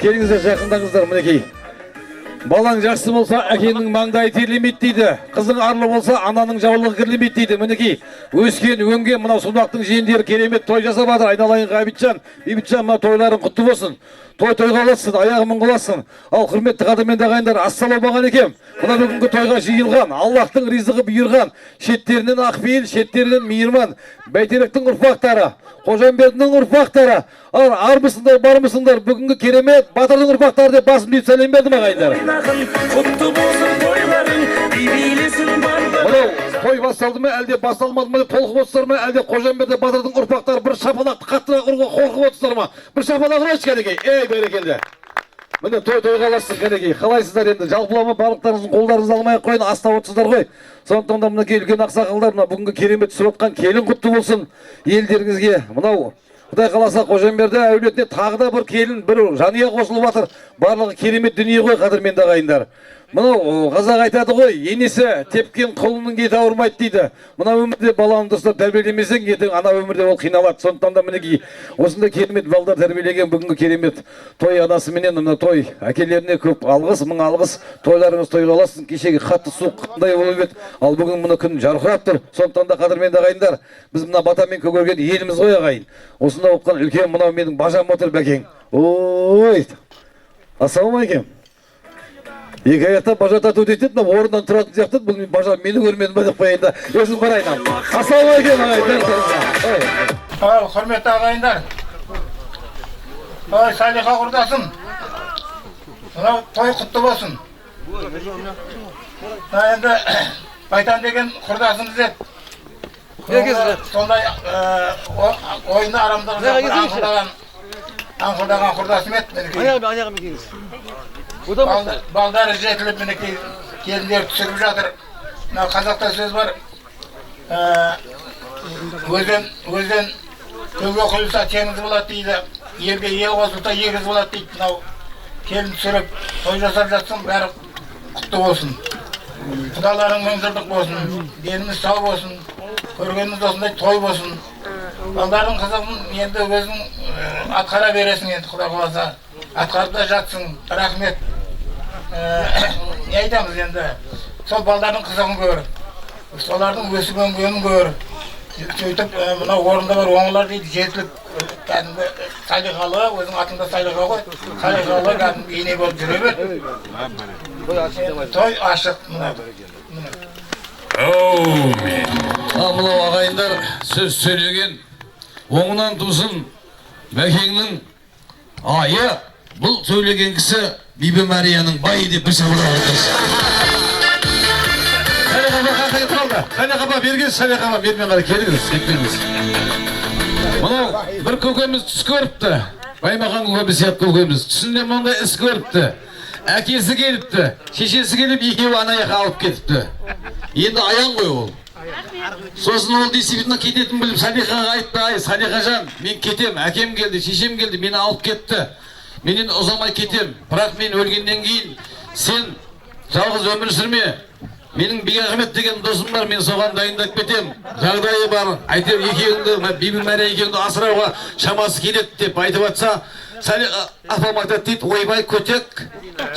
келіңіздер, жақындаңыздар, мінекей. Балаң жақсы болса, әкенің маңдайы терлемейді дейді. Қызың арлы болса, ананың жаулығы кірлемейді дейді. Мінекей, өскен, өнген, мынау Сұлдақтың жиендері керемет той жасап жатыр. Айналайын Ғабитжан, Бейбітжан, мына тойларың құтты болсын. Той-тойға аласың, аяғымын қыласың. Ал құрметті қадірменді ағайындар, ассалаумағалейкум екем. Мына бүгінгі тойға жиылған, Аллахтың ризығы бұйырған, шеттерінен ақпейіл, шеттерінен мейірман, Бәйтеректің ұрпақтары, Қожамбердінің ұрпақтары, армысыңдар, бармысыңдар, бүгінгі керемет батырдың ұрпақтары деп басым дейіп сәлем бердім ағайындар. Той басталды ма, әлде басталмады ма деп толқып отырсыздар ма, әлде Қожамберді батырдың ұрпақтары бір шапалақты қаттырақ ұруға қорқып отырсыздар ма? Бір шапалақ ұрайшы кәнекей, ей бәрекелді. Міне той-тойға аласыз кәнекей, қалайсыздар енді? Жалпылама барлықтарыңыздың қолдарыңызды алмай қойын, аста отырсыздар ғой. Сондықтан да мінекей үлкен ақсақалдар, мына бүгінгі керемет түсіп отқан келін құтты болсын елдеріңізге. Мынау Құдай қаласа Қожамберді әулетіне тағы да бір келін, бір жанұя қосылып жатыр. Барлығы керемет дүние ғой, қадірменді ағайындар. Мынау қазақ айтады ғой, енесі тепкен құлының кеті ауырмайды дейді. Мына өмірде баланы дұрыстап тәрбиелемесең, ертең ана өмірде ол қиналады. Сондықтан да мінекей осындай керемет балдар тәрбиелеген бүгінгі керемет той анасыменен мына той әкелеріне көп алғыс, мың алғыс. Тойларыңыз тойға аласың. Кешегі қатты суық қандай болып еді, ал бүгін мына күн жарқырап тұр. Сондықтан да қадірменді ағайындар, біз мына батамен көгерген еліміз ғой ағайын. Осында отқан үлкен мынау менің бажам отыр бәкең. Ой, ассалаумағалейкум. Екі аяқтан бажа тату дейтін, орыннан тұратын сияқты, бұл бажа мені көрмедім ба деп қойайын да, өзім қарайын. Ассалаумағалейкум ағайындар. Құрметті ағайындар. Салиха құрдасым. Мынау той құтты болсын. Енді Байтан деген құрдасымыз еді. Сондай ойында арамдығында аңқылдаған құрдасым еді. Балдары жетіліп мінекей келіндер түсіріп жатыр. Қазақта сөз бар. Өзен көге құйылса теңіз болады дейді. Елге ел қосылса егіз болады дейді. Мынау келін түсіріп той жасап жатсың, бәрі құтты болсын. Құдаларың мың-жылдық болсын, деніміз сау болсын, көргеніміз осындай той болсын. Балдардың қызығын енді өзің атқара бересің енді, Құда қаласа. Атқарып да жатсың, рахмет. Не айтамыз енді, сол балдардың қызығын көр, солардың өсіп өнгенін көр. Сөйтіп, мына орында бар оңылар дейді, жетіліп, кәдімгі Салихалы, өзің атында Салиха ғой, Салихалы кәдімгі ене болып жүре бер. Той ашық мына. Мынау ағайындар сөз сөйлеген, оңынан тусын бәкеңнің айы. Бұл сөйлеген кісі Бибі Марияның байы деп бір шабыла Салихаба берген, Салихаба бермен қара келіңіз, кетпеңіз. Мынау бір көкеміз түс көріпті, Баймақан көкеміз сияқты көкеміз түсінде мұндай іс көріпті. Әкесі келіпті, шешесі келіп екеуі анаяқа алып кетіпті. Енді аян ғой ол. Сосын ол действительно кететін біліп Салихаға айтты, ай Салихажан, мен кетем, әкем келді, шешем келді, мені алып кетті. Менен ұзамай кетем, бірақ мен өлгеннен кейін сен жалғыз өмір сүрме. Менің Бекахмет деген досым бар, мен соған дайындап кетем. Жағдайы бар, әйтеуір екеуіңді, Бибі Мария екеуіңді асырауға шамасы келеді деп айтып жатса, апам айтады дейді, ойбай көтек,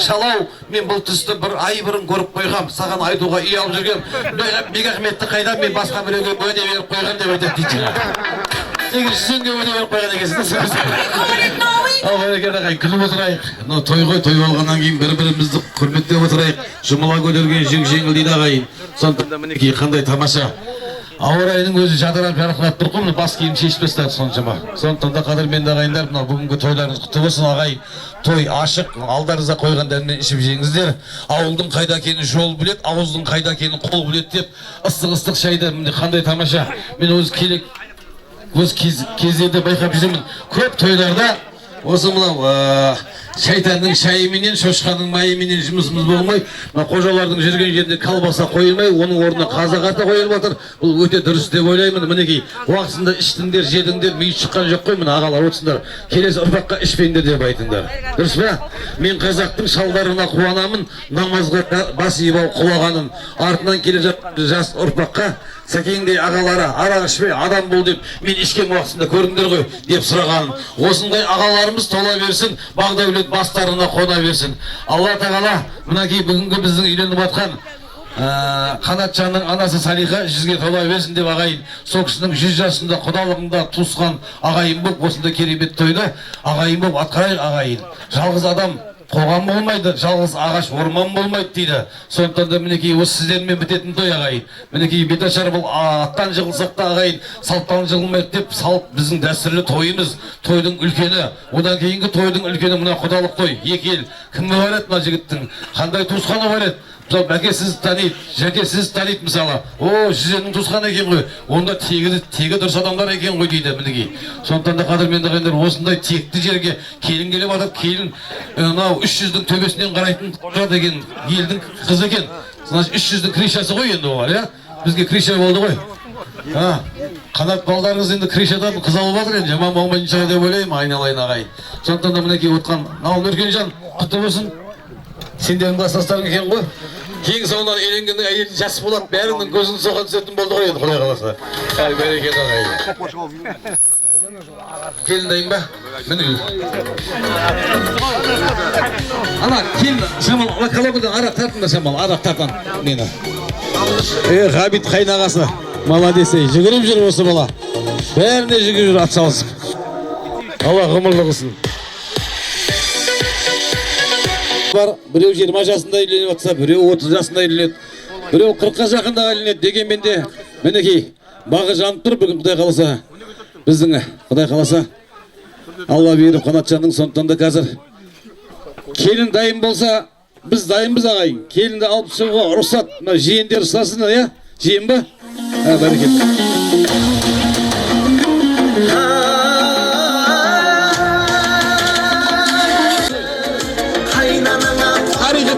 шалау, мен бұл түсті бір ай бұрын көріп қойғам, саған айтуға үй алып жүргем. Бекахметті қайдан мен басқа біреуге уәде беріп қойған деп айтады дейді. Егер сенге уәде беріп қойған екенсің. Ал бәрекелді ағайын, күліп отырайық. Той ғой, той болғаннан кейін бір-бірімізді құрметтеп отырайық. Жұмыла көтерген жеңіл дейді ағайын. Сондықтан мінекей қандай тамаша. Ауа райының өзі жадырап жарқырап тұр ғой, бас киім шешіп тастады соншама. Сондықтан да қадірменді ағайындар, мынау бүгінгі тойларыңыз құтты болсын ағайын. Той ашық, алдарыңызға қойған дәммен ішіп жеңіздер. Ауылдың қайда екенін жол білет, ауыздың қайда екенін қол білет деп ыстық-ыстық шайды қандай тамаша. Мен өз кездерде байқап жүремін. Көп тойларда осы мынау шайтанның шайыменен, шошқаның майыменен жұмысымыз болмай, қожалардың жүрген жерінде колбаса қойылмай, оның орнына қазақ аты қойылып жатыр. Бұл өте дұрыс деп ойлаймын. Мінекей, уақытында іштіңдер, жедіңдер, миы шыққан жоқ қой, мына ағалар отырсыңдар. Келесі ұрпаққа ішпеңдер деп айтыңдар. Дұрыс па? Мен қазақтың шалдарына қуанамын, намазға бас иіп құлағанын. Артынан келе жатқан жас ұрпаққа Сәкеңдей ағалары арақ ішпей адам бол деп мен ішкен уақытында көріңдер ғой деп сұраған. Осындай ағаларымыз тола берсін, бақ-дәулет бастарына қона берсін. Алла тағала мінекей бүгінгі біздің үйленіп жатқан Қанатжанның анасы Салиха 100-ге тола берсін деп ағайын. Сол кісінің 100 жасында құдалығында туысқан ағайын болып осындай керемет тойды ағайын болып атқарайық ағайын. Жалғыз адам қоғам болмайды, жалғыз ағаш орман болмайды дейді. Сондықтан да мінекей осы сіздермен бітетін той ағайын. Мінекей беташар бұл аттан жығылсақ та ағайын, салттан жығылмайды деп салт біздің дәстүрлі тойымыз, тойдың үлкені. Одан кейінгі тойдың үлкені мына құдалық той. Екі ел кімге барады мына жігіттің? Қандай туысқаны барады? Мысалы бәке сіз таниды, жәке сіз таниды мысалы. О, жүзенің туысқаны екен ғой. Онда тегі дұрыс адамдар екен ғой дейді мінекей. Сондықтан да қадірменді ағайындар, осындай текті жерге келін келіп жатыр. Келін мынау 300-дің төбесінен қарайтын деген елдің қызы екен. Значит 300-дің кришасы ғой енді олар, иә? Бізге криша болды ғой. Қанат балдарыңыз енді кришадан қыз алып жатыр енді, жаман болмайтын шығар деп ойлаймын, айналайын ағайын. Сондықтан да мінекей отқан Науыл Өркенжан құтты болсын. Сендердің класстастарың екен ғой. Кейін соңынан үйленгенде әйелі жас болады, бәрінің көзін соған түсетін болды ғой енді, Құдай қаласа. Ай, бәрекелді ағайын. Келін дайын ба? Міне. Ана, келін, шамал, колобадан арақ тартыңдар шамал, арақ тартан мені. Ғабит қайнағасы, молодец, жүгіріп жүр осы бала. Бәріне жүгіріп жүр, ат салысып. Алла ғұмырлы қылсын. Бар, біреу 20 жасында үйленіп жатса, біреу 30 жасында үйленеді, біреу 40-қа жақында үйленеді. Дегенмен де мінекей бағы жанып тұр бүгін, Құдай қаласа. Біздің Құдай қаласа Алла беріп Қанатжанның. Сондықтан да қазір келін дайын болса, біз дайынбыз ағайын. Келінді алып шығуға рұқсат. Мына жиендер ұстасын, иә? Жиен ба? Бәрекелді.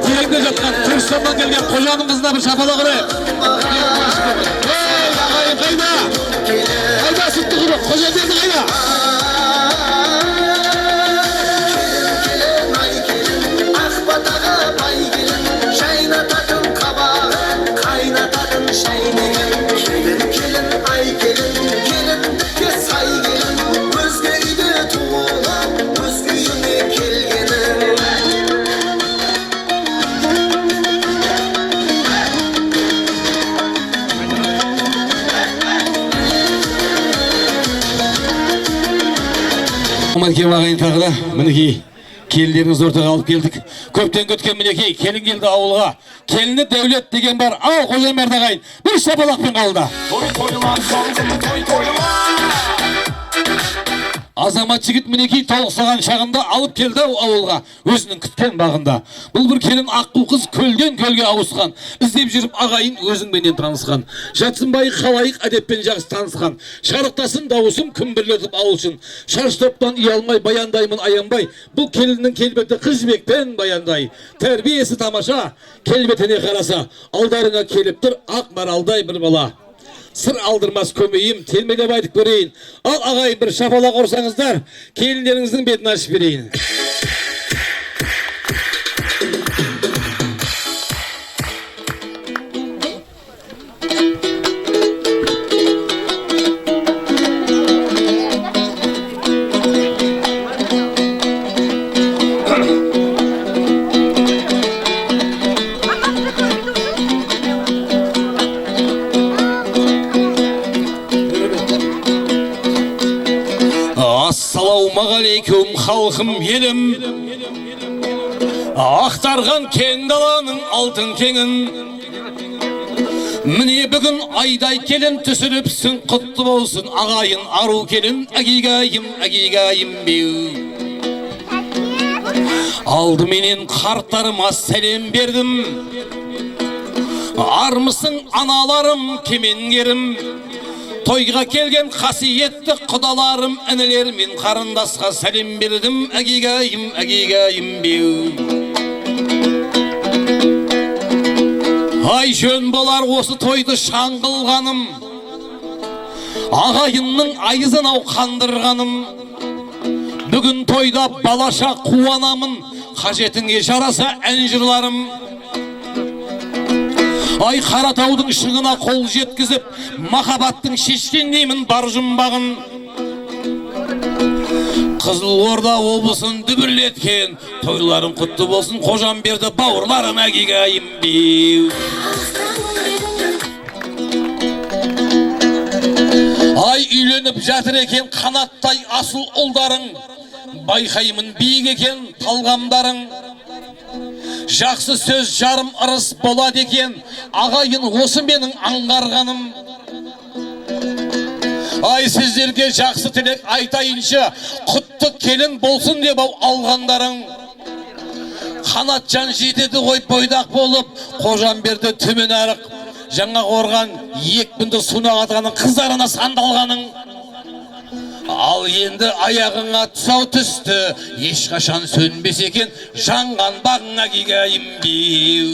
Тереңде жатқан Түркістаннан келген қожаның қызына бір шапалақ ұрайық. Ей, ағайын қайда? Қайда сүтті құры? Қожа деді қайда? Ақ батаға бай келін, жайнататын қабағын, қайнататын шайнеген. Келін, ай келін, келіндікке сай келін, өзге үйде туылып, өзге үйіне келгенің. Мінекей ағайын тағы да, мінекей келіндеріңіз ортаға алып келдік. Көптен күткен мінекей келін келді ауылға. Келіні Дәулет деген бар. Ау, қожайын ағайын, бір шапалақпен қалды. Азамат жігіт мінекей толықсаған шағында алып келді ауылға, өзінің күткен бағында. Бұл бір келін аққу қыз көлден көлге ауысқан, іздеп жүріп ағайын өзіңменен танысқан. Жатсынбай қалайық әдеппен жақсы танысқан, шарықтасын дауысым күн бірлетіп ауылшын. Шаш топтан ұялмай баяндаймын аянбай, бұл келіннің келбеті қыз жібекпен баяндай. Тәрбиесі тамаша, келбетіне қараса, алдарыңа келіп тұр ақ маралдай бір бала. Сыр алдырмас көмейім, телмелеп айтып көрейін. Ал ағайын бір шапалақ ұрсаңыздар, келіндеріңіздің бетін ашып берейін. Ассалаумағалейкум халқым елім, ақтарған кең даланың алтын кеңін. Міне бүгін айдай келін түсіріпсің, құтты болсын ағайын ару келін, әгигайым беу. Алдыменен қарттарыма сәлем бердім, армысың аналарым кемеңгерім. Тойға келген қасиетті құдаларым, інілер мен қарындасқа сәлем бердім, әгигайым беу. Ай жөн болар осы тойды шаң қылғаным, ағайынның айызын ау қандырғаным. Бүгін тойда балаша қуанамын, қажетіңе жараса ән жырларым. Ай Қаратаудың шыңына қол жеткізіп, махаббаттың шешкен деймін бар жұмбағын. Қызылорда облысын дүбірлеткен, тойларың құтты болсын, Қожамберді бауырларым әгегайым беу. Ай үйленіп жатыр екен қанаттай асыл ұлдарың, байқаймын биік екен талғамдарың. Жақсы сөз жарым ырыс болады екен, ағайын осы менің аңғарғаным. Ай сіздерге жақсы тілек айтайыншы, құтты келін болсын деп алғандарың. Қанатжан жетеді ғой бойдақ болып, Қожамберді төмен арық, жаңа қорған екпінді сунақ атқаның қыздарына сандалғаның. Ал енді аяғыңа тұсау түсті, ешқашан сөнбес екен жанған бағыңа кигайым беу.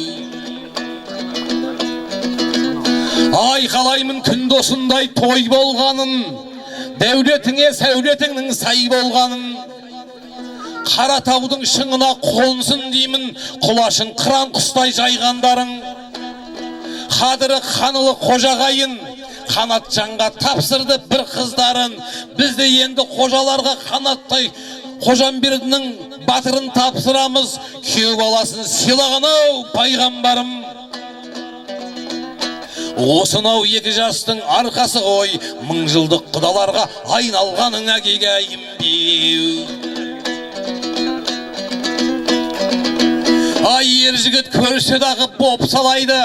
Ай қалаймын күнді осындай той болғанын, дәулетіңе сәулетіңнің сай болғанын. Қаратаудың шыңына қонсын деймін, құлашын қыран құстай жайғандарың. Қадыры қанылы қожағайын Қанатжанға тапсырды бір қыздарын. Бізді енді қожаларға қанаттай Қожамбердінің батырын тапсырамыз. Күйеу баласын сыйлаған ау пайғамбарым. Осынау екі жастың арқасы ғой, мың жылдық құдаларға айналғаның әгегайым беу. Ай ер жігіт көрсе дағы боп салайды,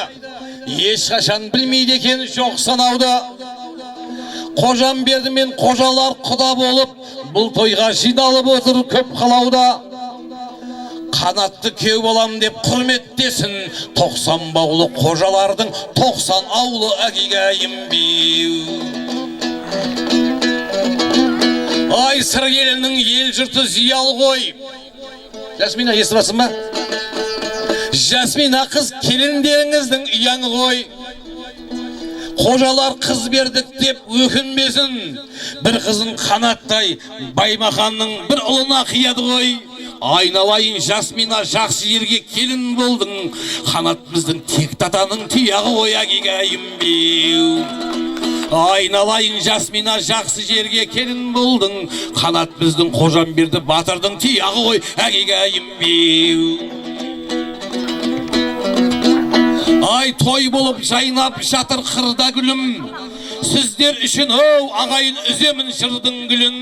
ешқашан білмейді екен жоқ санауды. Қожамберді мен қожалар құда болып, бұл тойға жиналып отыр көп қалауда. Қанатты күйеу балам деп құрметтесін, 90 баулы қожалардың 90 аулы әгегайым беу. Ай сыр елінің ел жұрты зиял ғой. Жасмина естіп жатсың ба? Жасмина қыз келіндеріңіздің ұяңы ғой. Қожалар қыз бердік деп өкінбесін, бір қызын Қанаттай Баймақанның бір ұлына қияды ғой. Айналайын Жасмина жақсы жерге келін болдың, Қанат біздің тек татаның тұяғы ғой әгегайым беу. Айналайын Жасмина жақсы жерге келін болдың, Қанат біздің Қожамберді батырдың тұяғы ғой әгегайым беу. Ай той болып жайнап жатыр қырда гүлім, сіздер үшін оу ағайын үземін жырдың гүлін.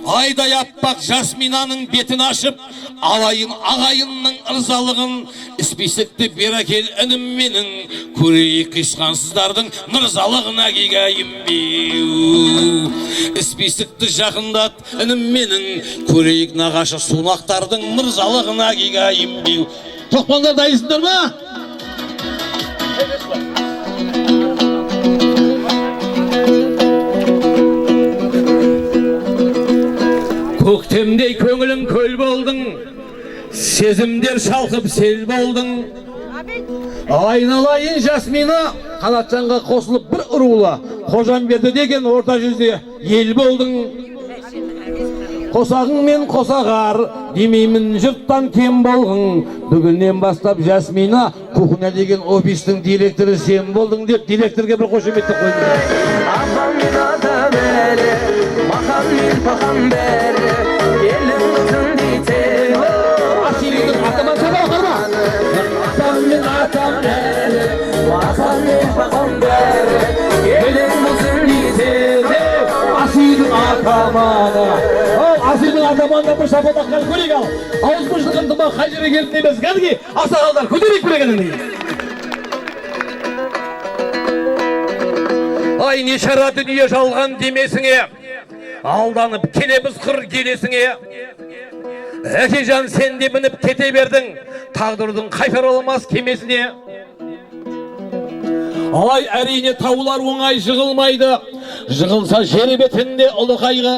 Айдай аппақ Жасминаның бетін ашып, алайын ағайынның ырзалығын. Іспесікті бер әкел інім менің, көрейік қисқансыздардың нұрзалығын әгегайым беу. Іспесікті жақындат інім менің, көрейік нағашы сунақтардың нұрзалығын әгегайым беу. Тоқпандар дайысыңдар ма? Көктемдей көңілің көл болдың, сезімдер шалқып сел болдың. Айналайын Жасмина, Қанатжанға қосылып бір ұрула, Қожамберді деген орта жүзде ел болдың. Қосағың мен қосағар, демеймін жұрттан кем болғың. Бүгіннен бастап Жасмина, кухня деген офистің директоры сен болдың деп директорға бір қошеметті қойдың. Апам мен ата бәрі, мақам мен пақам бәрі, елің ұзын дейтелі. Асиліңдің атаман сәбі оқырма? Апам мен атам бәрі, мақам мен пақам бәрі, елің ұзын дейтелі. Асилдің атаманы. Асилдің атаманына бір шапалаққа көрек ал. Ауызбіршілік ынтыма қай жерге келіп емес, кәдімгі асағалдар көтерек көрегенін. Ай не шара дүние жалған демесіңе, алданып келеміз қыр келесіңе. Әкежан сен де мініп кете бердің, тағдырдың қайтар алмас кемесіне. Алай әрине таулар оңай жығылмайды, жығылса жер бетінде ұлы қайғы.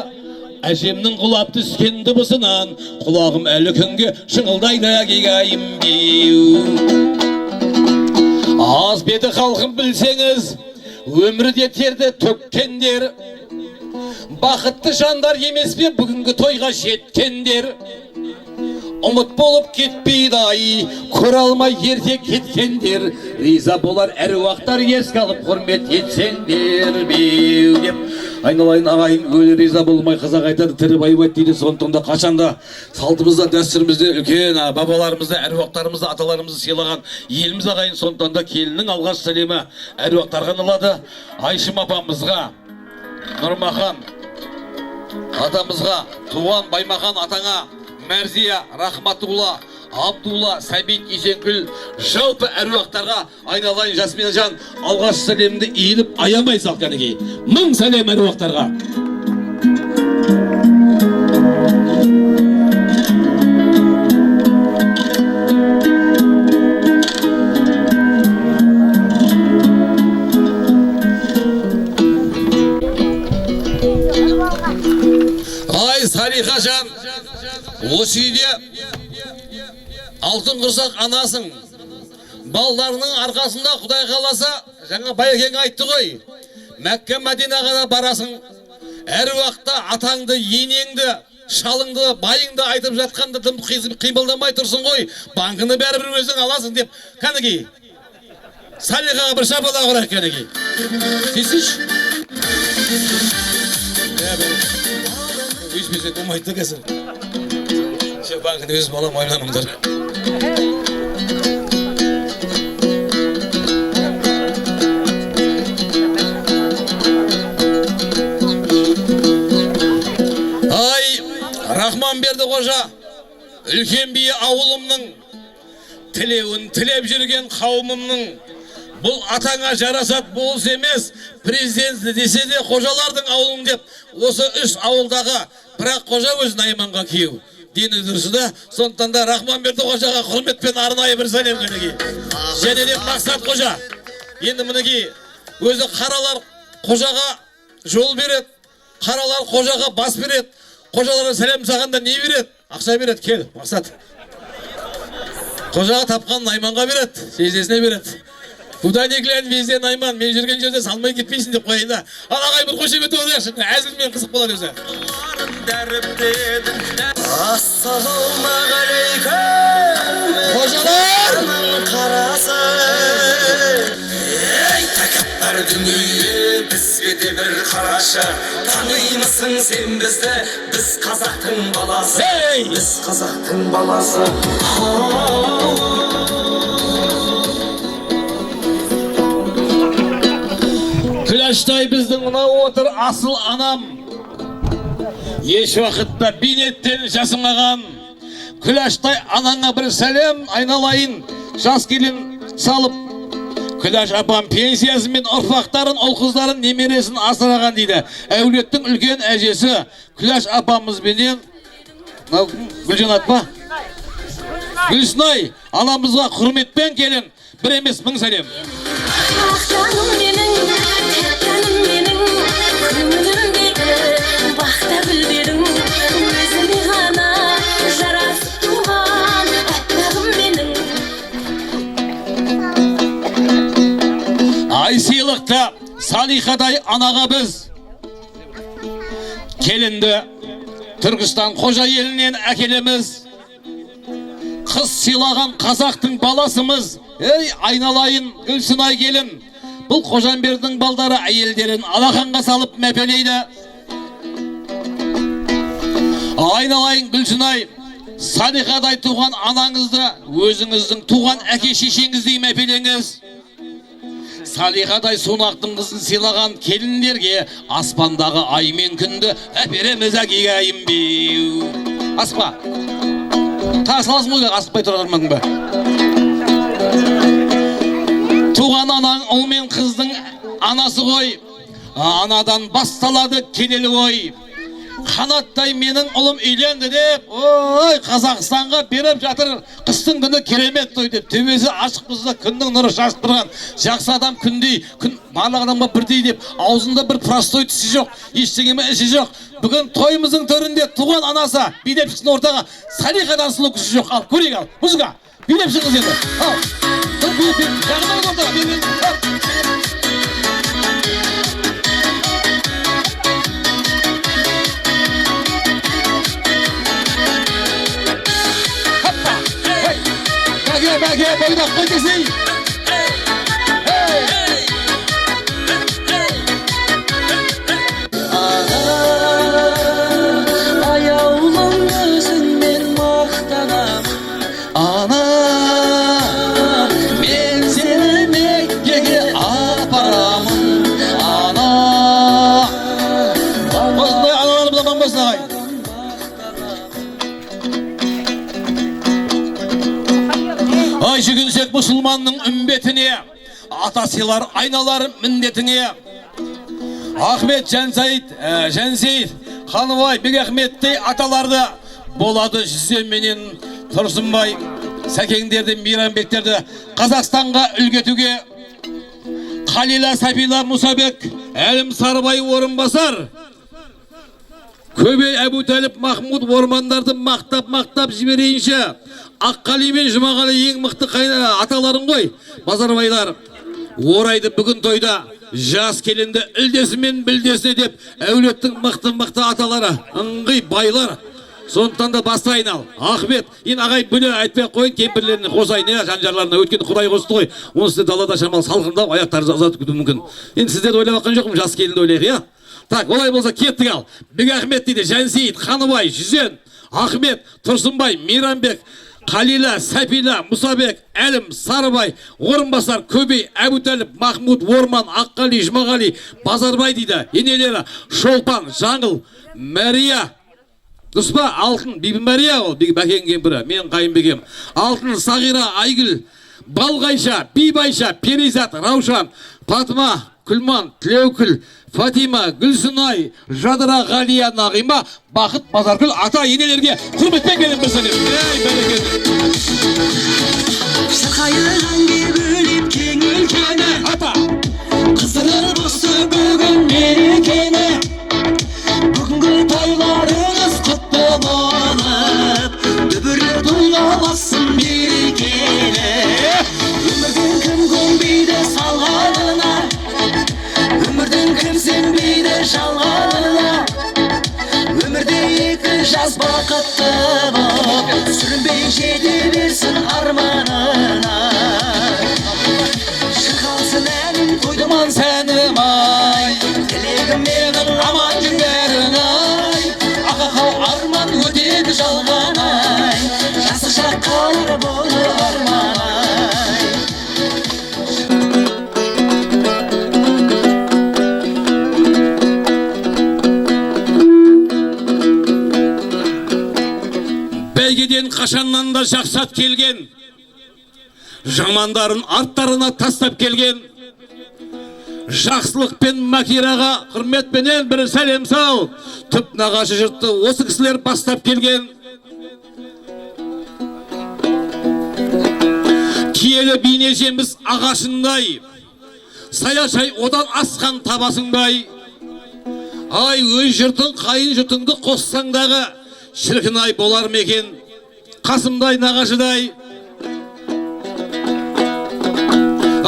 Әжемнің құлап түскен дыбысынан құлағым әлі күнге шыңылдайды әгегайым беу. Аз беті халқым білсеңіз, өмірде терді төккендер, бақытты жандар емес пе бүгінгі тойға жеткендер. ұмыт болып кетпейді ай, көре алмай ерте кеткендер, риза болар әруақтар еске алып құрмет етсеңдер беу деп. Айналайын ағайын, өлі риза болмай қазақ айтады, тірі байбайды дейді. Сондықтан да қашанда салтымызда, дәстүрімізде үлкен бабаларымызды, әруақтарымызды, аталарымызды сыйлаған еліміз ағайын. Сондықтан да келіннің алғаш сәлемі әруақтарға арналады. Айшым апамызға, Нұрмахан атамызға, Туған Баймахан атаңа, Мәрзия, Рахматулла, Абдулла, Сәбит, Исенкүл, жалпы әруақтарға айналайын Жасмина жан алғаш сәлемді иіліп аямай сал кәнеге. Мың сәлем әруақтарға. Ай, Салиха жан, осы үйде алтын құрсақ анасың. Балдарының арқасында Құдай қаласа, жаңа Байекең айтты ғой, Мәкке Мәдинаға да барасың. Әр уақытта атаңды, енеңді, шалыңды, байыңды айтып жатқанда тым қимылдамай тұрсың ғой. Банкыны бәрібір өзің аласың деп. Кәнеге Салихаға бір шапалақ ұрайық кәнеге. Сесіш? Өшпесе болмайды кәсір. Банкыны өз балам ойланыңдар. Ай, Рахман берді қожа, үлкен бие ауылымның, тілеуін тілеп жүрген қауымымның, бұл атаңа жарасат болыс емес, президенті десе де қожалардың ауылың деп, осы үш ауылдағы, бірақ қожа өзін Айманға кеу. Дені дұрысы да, сондықтан да Рахман берді қожаға құрметпен арнайы бір сәлем кәнеге. Және де Мақсат қожа, енді мінеге өзі қаралар қожаға жол береді, қаралар қожаға бас береді, қожаларға сәлем сағанда не береді? Ақша береді, кел, Мақсат. Қожаға тапқан Айманға береді, сезесіне береді. Куда не глянь, везде Найман, мен жүрген жерде салмай кетпейсің деп қойайын да. Ағай бір қошемет ойнайықшы, әзілмен қызық болады өзі. Қожалар! Ей, тәкаппар дүние, бізге де бір қарашы. Танымысың сен бізді, біз қазақтың баласы. Біз қазақтың баласы. Күләштай біздің мынау отыр асыл анам. Еш уақытта бейнеттен жасымаған. Күләштай анаңа бір сәлем айналайын. Жас келін салып. Күләш апам пенсиясымен ұрпақтарын, ұл-қыздарын, немересін асыраған дейді. Әулеттің үлкен әжесі Күләш апамызбенен Гүлжанат па? Гүлсінай анамызға құрметпен келін. Бір емес мың сәлем. Ай сыйлықта Салихадай анаға біз келінді Түркістан қожа елінен әкелеміз. Қыз сыйлаған қазақтың баласымыз. Ей айналайын Гүлсінай келін. Бұл Қожамбердің балдары әйелдерін алақанға салып мәпелейді. Айналайын Гүлсінай, Салихадай туған анаңызды өзіңіздің туған әке шешеңіздей мәпелеңіз. Салихадай сонақтың қызын сыйлаған келіндерге аспандағы ай мен күнді әпереміз әкегайым беу. Аспа, тасыласың ғой, асықпай тұрармадың ба? Туған анаң ұл мен қыздың анасы ғой, анадан басталады келелі ой. Қанаттай менің ұлым үйленді деп, ой, Қазақстанға беріп жатыр, қыстың күні керемет той деп, төбесі ашық бұзда күннің нұры шашып тұрған, жақсы адам күндей, күн барлық адамға бірдей деп, аузында бір простой тісі жоқ, ештеңеме іші жоқ. Бүгін тойымыздың төрінде туған анасы билеп шықсын ортаға, Салихадан сұлу кісі жоқ. Ал, көрейік ал, музыка, билеп шығыңыз енді. Ал, билеп, жағынан ортаға, билеп. Бәке бойдақ қой десей. Аяулым өзіңмен мақтанам. Ана, мен сені Меккеге апарамын. Ана. Осындай аналарымыз аман болсын ағай. Ай жүгінсек мұсылманның үмбетіне, ата сыйлар айналар міндетіне. Ахмет Жансейіт, Қаныбай, Бекахметтей аталарды болады жүземенен Тұрсынбай, Сәкеңдерді, Мейрамбектерді Қазақстанға үлгетуге. Қалила, Сапила, Мұсабек, Әлім Сарыбай орынбасар. Көбей Әбутәліп, Махмуд Ормандарды мақтап жіберейінші. Аққали мен Жұмағали ең мықты аталарын ғой. Базарбайлар орайды бүгін тойда. Жас келінді үлдесімен білдесіне деп әулеттің мықты аталары, ыңғай байлар. Сондықтан да бастайын ал. Ахмет, ен ағай бөле айтпай қойын, кемпірлеріне қосайын, жанжарларына өткен Құдай қосты ғой. Оны сізде далада шамал салқындап, аяқтары ұзатып күту мүмкін. Енді сіздер ойлап жатқан жоқпын, жас келінді ойлайық, иә? Так, олай болса кеттік ал. Бекахмет дейді, Жансейіт, Қаныбай, Жүзен, Ахмет, Тұрсынбай, Мейрамбек, Қалила, Сапила, Мұсабек, Әлім, Сарыбай, Орынбасар, Көбей, Әбутәліп, Махмуд, Орман, Аққали, Жұмағали, Базарбай дейді. Енелері Шолпан, Жаңыл, Мәрия, Дұспа, Алтын, Бибі Мәрия ол, Бәкең кемпірі, мен қайынбекем. Алтын, Сағира, Айгүл, Балғайша, Бибайша, Перизат, Раушан, Фатыма, Күлман, Тілеукүл, Фатима, Гүлсынай, Жадыра, Ғалия, Нағима, Бақыт, Базаркүл, ата енелерге құрметпен келin бір сәлем. Ей, бәрекелді. Шақайырғанге бөліп кең өлкені, Ата. қыздырыр бұсы бүгін мерекені. Бүгінгі тойларыңыз құтты болып, дүбірлі тойласын берекені. Өмірден кім көнбейді салғанына, өмірден кім сенбейді жалғанына. Өмірде екі жас бақытты боп, сүрінбей жете берсін арманына. Шықалсын әнім тойдыман сәнім ай, тілегім менің аман жүндерін ай. Ақақау арман өтеді жалған ай, жасы шақ қалар болы арман ай. Бәйгеден қашаннан да жақсат келген, жамандарын арттарына тастап келген. Жақсылық пен Макираға құрметпенен бір сәлем сал. Түп нағашы жұртты осы кісілер бастап келген. Киелі бейнежеміз ағашындай, саяшай одан асқан табасыңдай. Ай, өз жұртың қайын жұртыңды қоссаңдағы, шіркін-ай болар мекен, Қасымдай нағашыдай.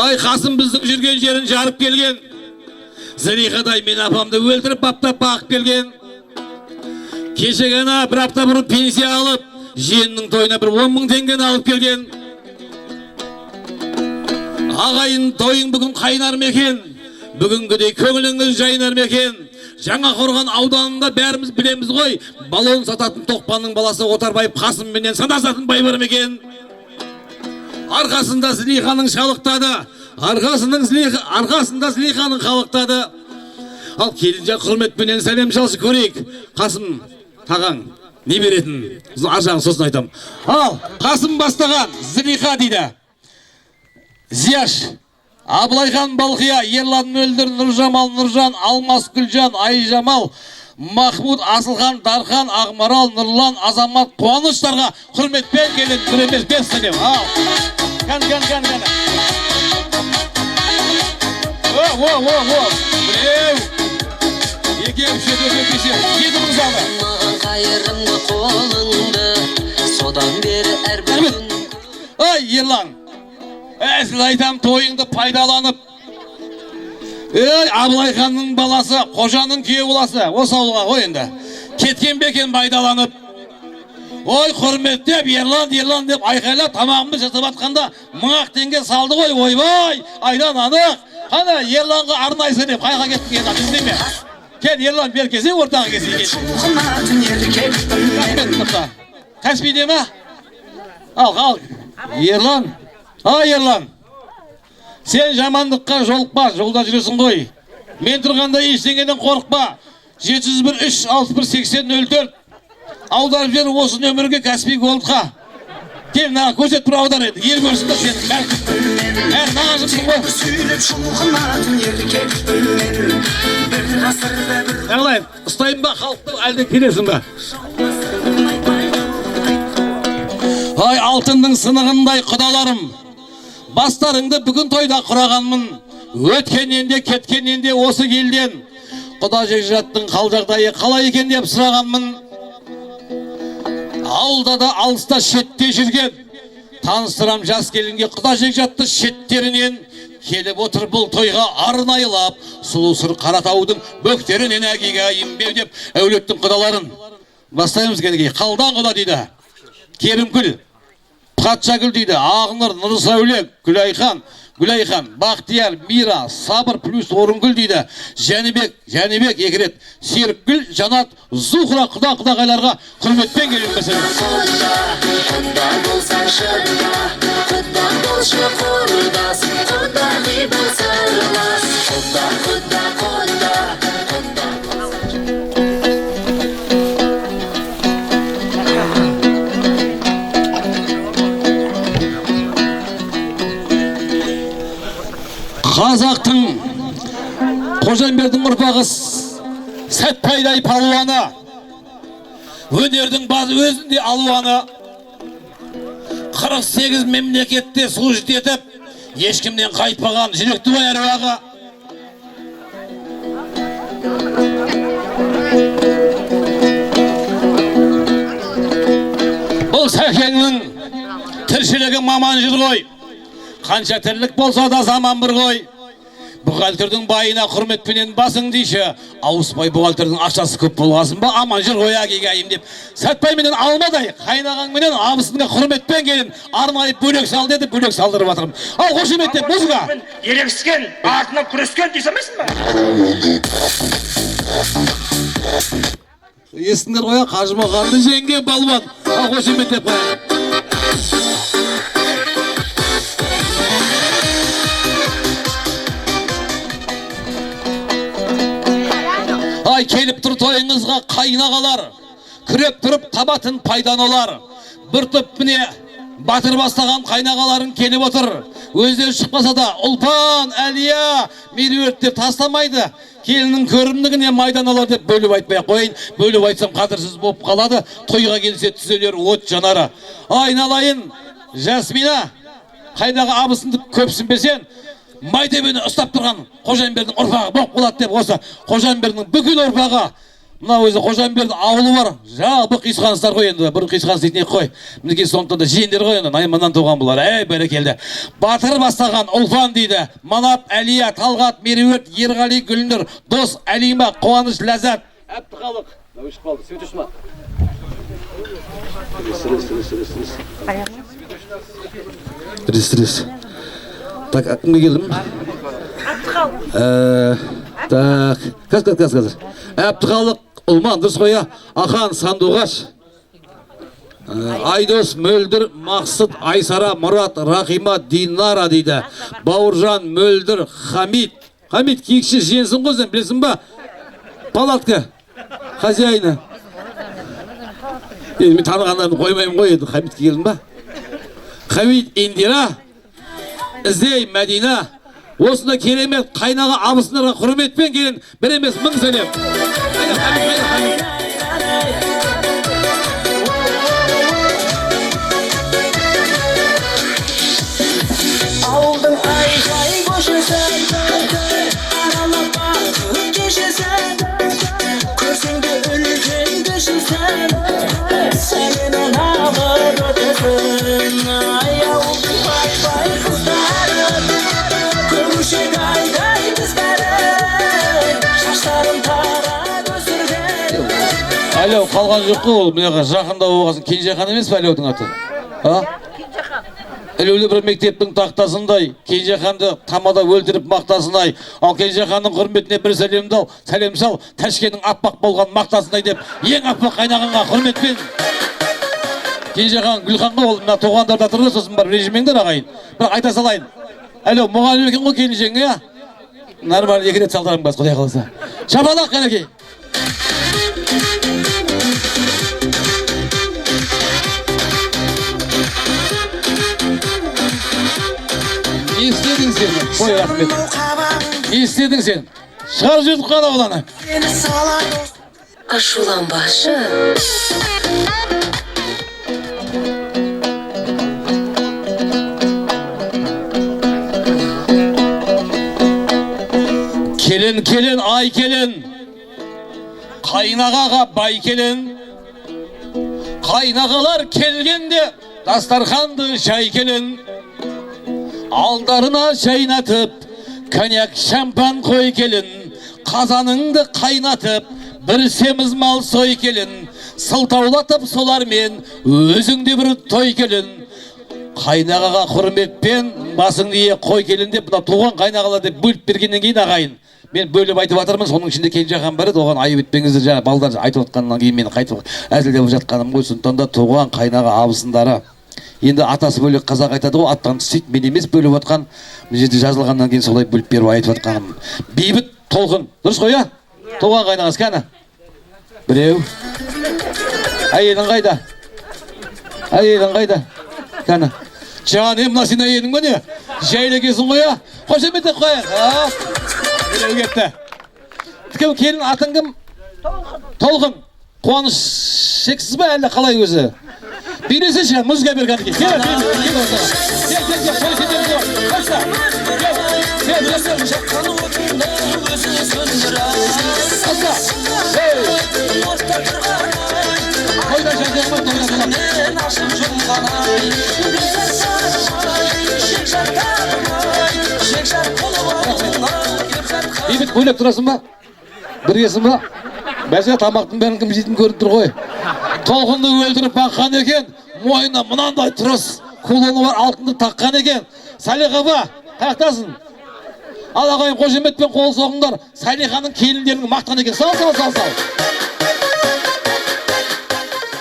Ай, Қасым біздің жүрген жерін жарып келген. Зылихадай мен апамды өлтіріп баптап бақып келген. Кеше ғана бір апта бұрын пенсия алып, жиеннің тойына бір 10 мың теңгені алып келген. Ағайын тойың бүгін қайнар мекен, бүгінгідей көңіліңіз жайнар мекен. Жаңа Қорған ауданында бәріміз білеміз ғой, балон сататын Тоқпанның баласы Отарбаев Қасымменен санасатын бай бар мекен. Арқасында Зылиханың шалықтады, арқасында Зылиханың қалықтады. Ал келінже құрметпенен сәлем шалшы көрейік. Қасым тағаң не беретін? Аржағын сосын айтам. Ал Қасым бастаған Зылиха дейді. Зияш, Абылайхан Балқия, Ерлан Мөлдір, Нұржамал, Нұржан, Алмас Гүлжан, Айжамал, Махмуд, Асылхан, Дархан, Ағмарал, Нұрлан, Азамат, Қуаныштарға құрметпен келін бір емес бес сәлем. Ал, кән. Біреу, екеу, үшеу, жеті мың залы. Қайырымды қолыңды, содан бері әрбір күн. Ай, Ерлан, әсіл айтам тойыңды пайдаланып. Абылайханның баласы, қожаның күйеу баласы, осы ауылға ғой енді. Кеткен бекен пайдаланып. Ой құрметтеп ерлан деп айқайлап тамағымды жасап атқанда 1000 теңге салды ғой, ойбай, айдан анық. Қана ерланға арнайсы деп қайға кеттің ерлан, іздей ме? Кел ерлан бер кесе ортаға кесе кел. Кәспи деме? Ал, ерлан. Ерлан. Сен жамандыққа жолықпа, жолда жүресің ғой. Мен тұрғанда ештеңеден қорықпа. 701-361-80-04 аударып жер осы нөмірге Каспий Голдқа. Кел, наға көрсет бір аудар еді. Ел көрсін да сенің бәрі наға жымсың ғой. Әғылайын, ұстайын ба халықтың әлде келесің ба? Ай, алтынның сынығындай құдаларым, бастарыңды бүгін тойда құрағанмын. Өткеннен де кеткеннен де осы келден құда жекжаттың қал жағдайы қалай екен деп сұрағанмын. Ауылда да алыста шетте жүрген таныстырам жас келінге құда жекжатты шеттерінен келіп отыр бұл тойға арнайылап сұлу сұр Қаратаудың бөктерінен әгеге ембеу деп әулеттің құдаларын. Бастаймыз кәдеге. Қалдан құда дейді Керімгүл, Патшагүл дейді, Ағныр, Нұрсәуле, Гүлайхан, Бақтияр, Мира, Сабыр плюс Орынгүл дейді. Жәнібек екірет, Серікгүл, Жанат, Зухра құда-құдағайларға құрметпен келіп мәселе. Құда болсаң шырда, құда болшы құрдас, құдағи бол сырлас, құда. Қазақтың Қожамбердің ұрпағы Сәтпайдай палуаны, өнердің базы өзінде алуаны, 48 мемлекетте служит етіп, ешкімнен қайтпаған жүректі бай әруағы. Бұл Сәкеңнің тіршілігі маман жүр ғой. Қанша тірлік болса да заман бір ғой. Бұғалтырдың байына құрметпенен басың дейші. Ауыспай бұғалтырдың ақшасы көп болғасын ба, аман жүр ғой әкегейім деп. Сәтпай менен алмадай, қайнаған менен абысынға құрметпен келін. Арнайы бөлек сал деді, бөлек салдырып атырым. Ал қошемет деп, мұзға. Ерегіскен, артынан күрескен дейсемесін ба? Естіңдер қоя, қажымағанды жеңген балуан. Ал қошемет деп қоя. Ай, келіп тұр тойыңызға қайнағалар, күреп тұрып табатын пайдан олар. Бір топ міне батыр бастаған қайнағаларын келіп отыр. Өздері шықпаса да ұлпан, әлия, меруерт деп тастамайды. Келінің көрімдігіне майдан олар деп бөліп айтпай қойын. Бөліп айтсам қатырсыз болып қалады. Тойға келсе түзелер от жанары. Айналайын, Жасмина, қайдағы абысынды көпсін берсен, Майдебені ұстап тұрған Қожамбердің ұрпағы болып қалады деп осы Қожамбердің бүкіл ұрпағы. Мына өзі Қожамбердің ауылы бар. Жалпы қисқаныстар қой енді. Бір қисқаныс дейтін қой. Мінекей сондықтан да жиендер қой енді. Найманнан туған бұлар. Бәрекелді. Батыр бастаған ұлпан дейді. Манап, Әлия, Талғат, Меруерт, Ерғали, Гүлнұр, Дос, Әлима, Қуаныш, Ләззат. Әбдіхалық. Өшіп қалды. Сөйтіш ма? Рис. Так, кімге келдім? Так, қазір. Әбдіхалық, Ұлман, дұрыс қоя, Ахан, Сандуғаш, Айдос, Мөлдір, Мақсыт, Айсара, Мұрат, Рахима, Динара дейді. Бауыржан, Мөлдір, Хамид. Хамид, кекші женсің қойсын, білесің ба? Палатка, хозяйны. Мен танығандарын қоймайым ғой еді, Хамидке келдім ба? Хамид, Индира, Іздей, Мәдина, осында керемет қайнаға абысындарға құрметпен келін, бір емес 1000 сәлем. Ауылдың ай-жай көшесін, аралап бақыт кешесін, көрсеңде үлкен кішісін, сәлемін ағыр өтесін. Ай, ауылдың бай-бай қыздарын, көшек айдай біздерін, шаштарын тарап өсірген. Әлеу қалған жоқ қой ол, мынаға жақында болғасын Кенжехан емес пе Әлеудің аты? Әлеулі бір мектептің тақтасындай, Кенжеханды тамада өлтіріп мақтасынай, ал Кенжеханның құрметіне бір сәлем сал, Тәшкеннің аппақ болған мақтасынай деп, ең аппақ қайнағанға құрметпен. Кенжехан Гүлханға ол мына тоғандарда тұрды, сосын бар режимеңдер ағайын. Бірақ айта салайын. Әлеу мұғалім екен ғой келіншең, иә? Нормально екі рет салдарың бас, құдай қаласа. Шапалақ қанекей. Не істедің сен? Қой, рахмет. Не істедің сен? Шығар жүрдік қана оланы. Ашуланбашы. Келін, келін, ай келін. Қайнағаға бай келін. Қайнағалар келгенде дастарханды шай келін. Алдарына шайнатып, коньяк шампан қой келін. Қазаныңды қайнатып, бір семіз мал сой келін. Сылтаулатып солармен өзіңде бір той келін. Қайнағаға құрметпен басыңды ие қой келін деп, мына туған қайнағалар деп бөліп бергеннен кейін ағайын. Мен бөліп айтып жатырмын, соның ішінде Кенжехан бар еді, оған айып етпеңіздер, жаңа балдар айтып жатқаннан кейін мен қайтып әзілдеп жатқаным ғой. Сондықтан да туған қайнаға абысындары. Енді атасы бөлек қазақ айтады ғой, аттан түсейді, мен емес бөліп жатқан. Бұл жерде жазылғаннан кейін солай бөліп беріп айтып жатқаным. Бейбіт толқын, дұрыс қой, иә? Туған қайнағасы кәні? Біреу. Әйелің қайда? Әйелің қайда? Кәні? Жаным, мына сен әйелің ба не? Жайлы кезін ғой, иә? Қошемет қояйық. Біреу кетті. Кім келін, атын кім? Толқын. Қуаныш шексіз ба әлі қалай өзі? Birisi şey, müzike bir kanki. Gel, Beybit koyup durasın mı? Birgesin mi? Бәсе тамақтың бәрін кім жейтін көріп тұр ғой. Толқынды өлтіріп баққан екен, мойнына мынандай тұрыс кулоны бар алтынды таққан екен. Салиха ба, тақтасын. Ал ағайын Қошеметпен қол соғыңдар. Салиханың келіндерін мақтан екен. Сал.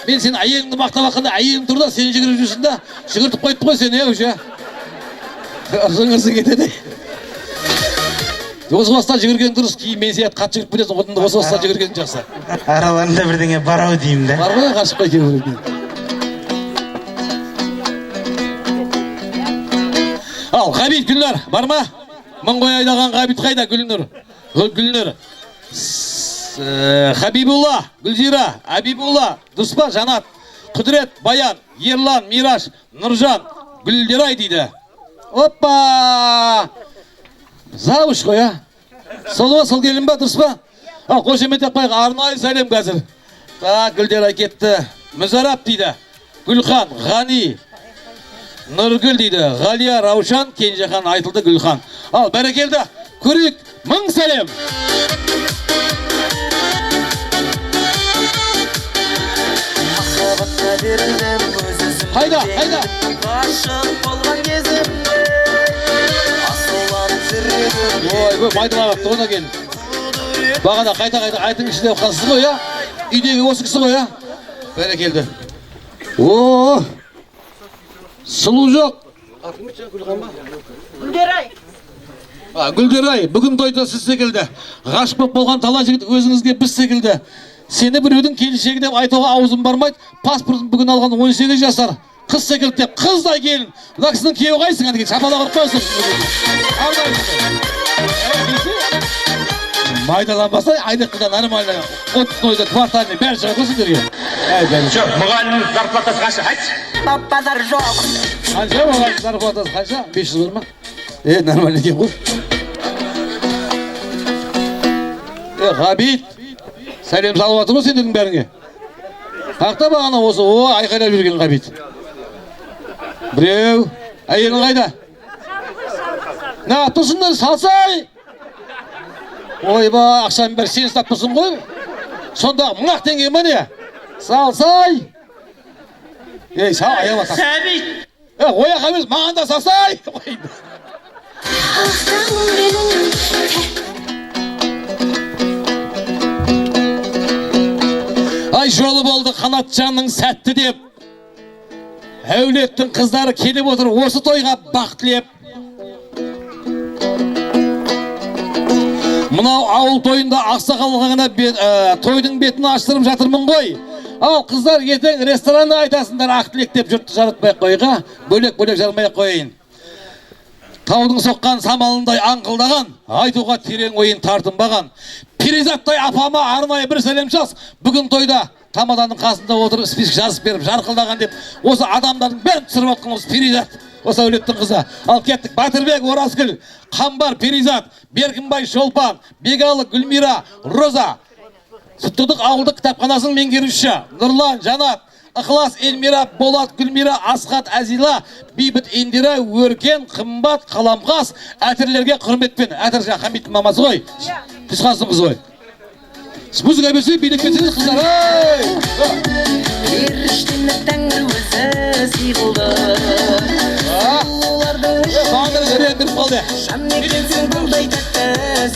Мен сен әйеліңді мақтап ақында әйелің тұр да, сен жүгіріп жүрсің да, жүгіртіп қойып қой сен, уже. Ырзың кетеді. Осы баста жүгірген дұрыс, кейін мен сияқты қатты жүріп кетесің, отында осы баста жүгірген жақсы. Араларында бірдеңе бар-ау деймін да. Бар ғой, қашып қой кейбір. Ал, Ғабит Гүлнұр, бар ма? Мың қой айдаған Ғабит қайда Гүлнұр? Гүлнұр. Хабибулла, Гүлзира, Абибулла, Дұспа, Жанат, Құдірет, Баян, Ерлан, Мираш, Нұржан, Гүлдерай дейді. Оппа! Завуш қой, а? Сол ба, сол келін ба, дұрыс ба? Ал, Қошемет Ақпайға арнайы сәлем қазір. Гүлдерай кетті. Мүзарап дейді. Гүлхан, Ғани, Нұргүл дейді. Ғалия, Раушан, Кенжехан айтылды Гүлхан. Ал, бәрекелді. Көрейік, мың сәлем. Қайда? Ғашық болған кезімде асыланып жүрегім. Ой, майдалағақ тұғына келін. Бағана қайта айтың ішінде қасыз ғой, я? Үйдегі осы кісі ғой, я? Бәрекелді. О, сұлу жоқ. Гүлдерай. Гүлдерай, бүгін тойда сіз секілді. Ғашық болған талай жігіт өзіңізге біз секілді. Сені біреудің келіншегі деп айтуға аузым бармайды. Паспортын бүгін алған 18 жасар. Қыз секілді деп, қыздай келін. Мына кісінің күйеуі қайсың, әнеке шапалақ ұрып қойсын. Майдаланбаса, айдықта нормально. Отыз кварталіне бәрі шыға қойсын берген. Жоқ, мұғалімнің зарплатасы қанша, айтшы? Баппадар жоқ. Қанша мұғалімнің зарплатасы қанша? 500 бар ма? Нормально екен ғой. Ғабит, сәлем салып жатыр ғой сендердің бәріңе. Қақта бағана осы, айқайлап жүрген Ғабит. Біреу, әйелің қайда? На, тұрсыңдар, салсай! Ойба, ақшаның бәрі сен ұстап тұрсың ғой. Сонда 1000 теңге ма не? Салсай. Ей, сал, аяма тас. Сәбит. Оя қамыз, маған да салсай. Ай, жолы болды Қанатжанның сәтті деп. Әулеттің қыздары келіп отыр, осы тойға бақ тілеп. Мынау ауыл тойында ақсақалғана тойдың бетін аштырып жатырмын ғой. Ал қыздар ертең ресторанды айтасыңдар ақ тілек деп жұртты жарытпай қойға, бөлек-бөлек жармай қойын. Таудың соққан самалындай аңқылдаған, айтуға терең ойын тартынбаған. Перизаттай апама арнайы бір сәлем жаз. Бүгін тойда тамаданың қасында отырып список жазып беріп жарқылдаған деп, осы адамдардың бәрін түсіріп отқан осы Перизат, осы әулеттің қызы. Ал кеттік, Батырбек, Оразгүл, Қамбар, Перизат, Беркінбай, Шолпан, Бегалы, Гүлмира, Роза, Сүттіқдік ауылдық кітапханасының меңгерушісі Нұрлан, Жанат, Ықылас, Эльмира, Болат, Гүлмира, Асхат, Әзила, Бейбіт, Индира, Өркен, Қымбат, Қаламқас, әтірлерге құрметпен. Әтір Хамиттің мамасы ғой, Түсқасының қызы ғой. Музыка берсе, билеп кетсеңіз қыздар. Періштені тәңір өзі сыйғылды. Бағындыры өрен беріп қалды. Шамнекенсің бұлдай тәтті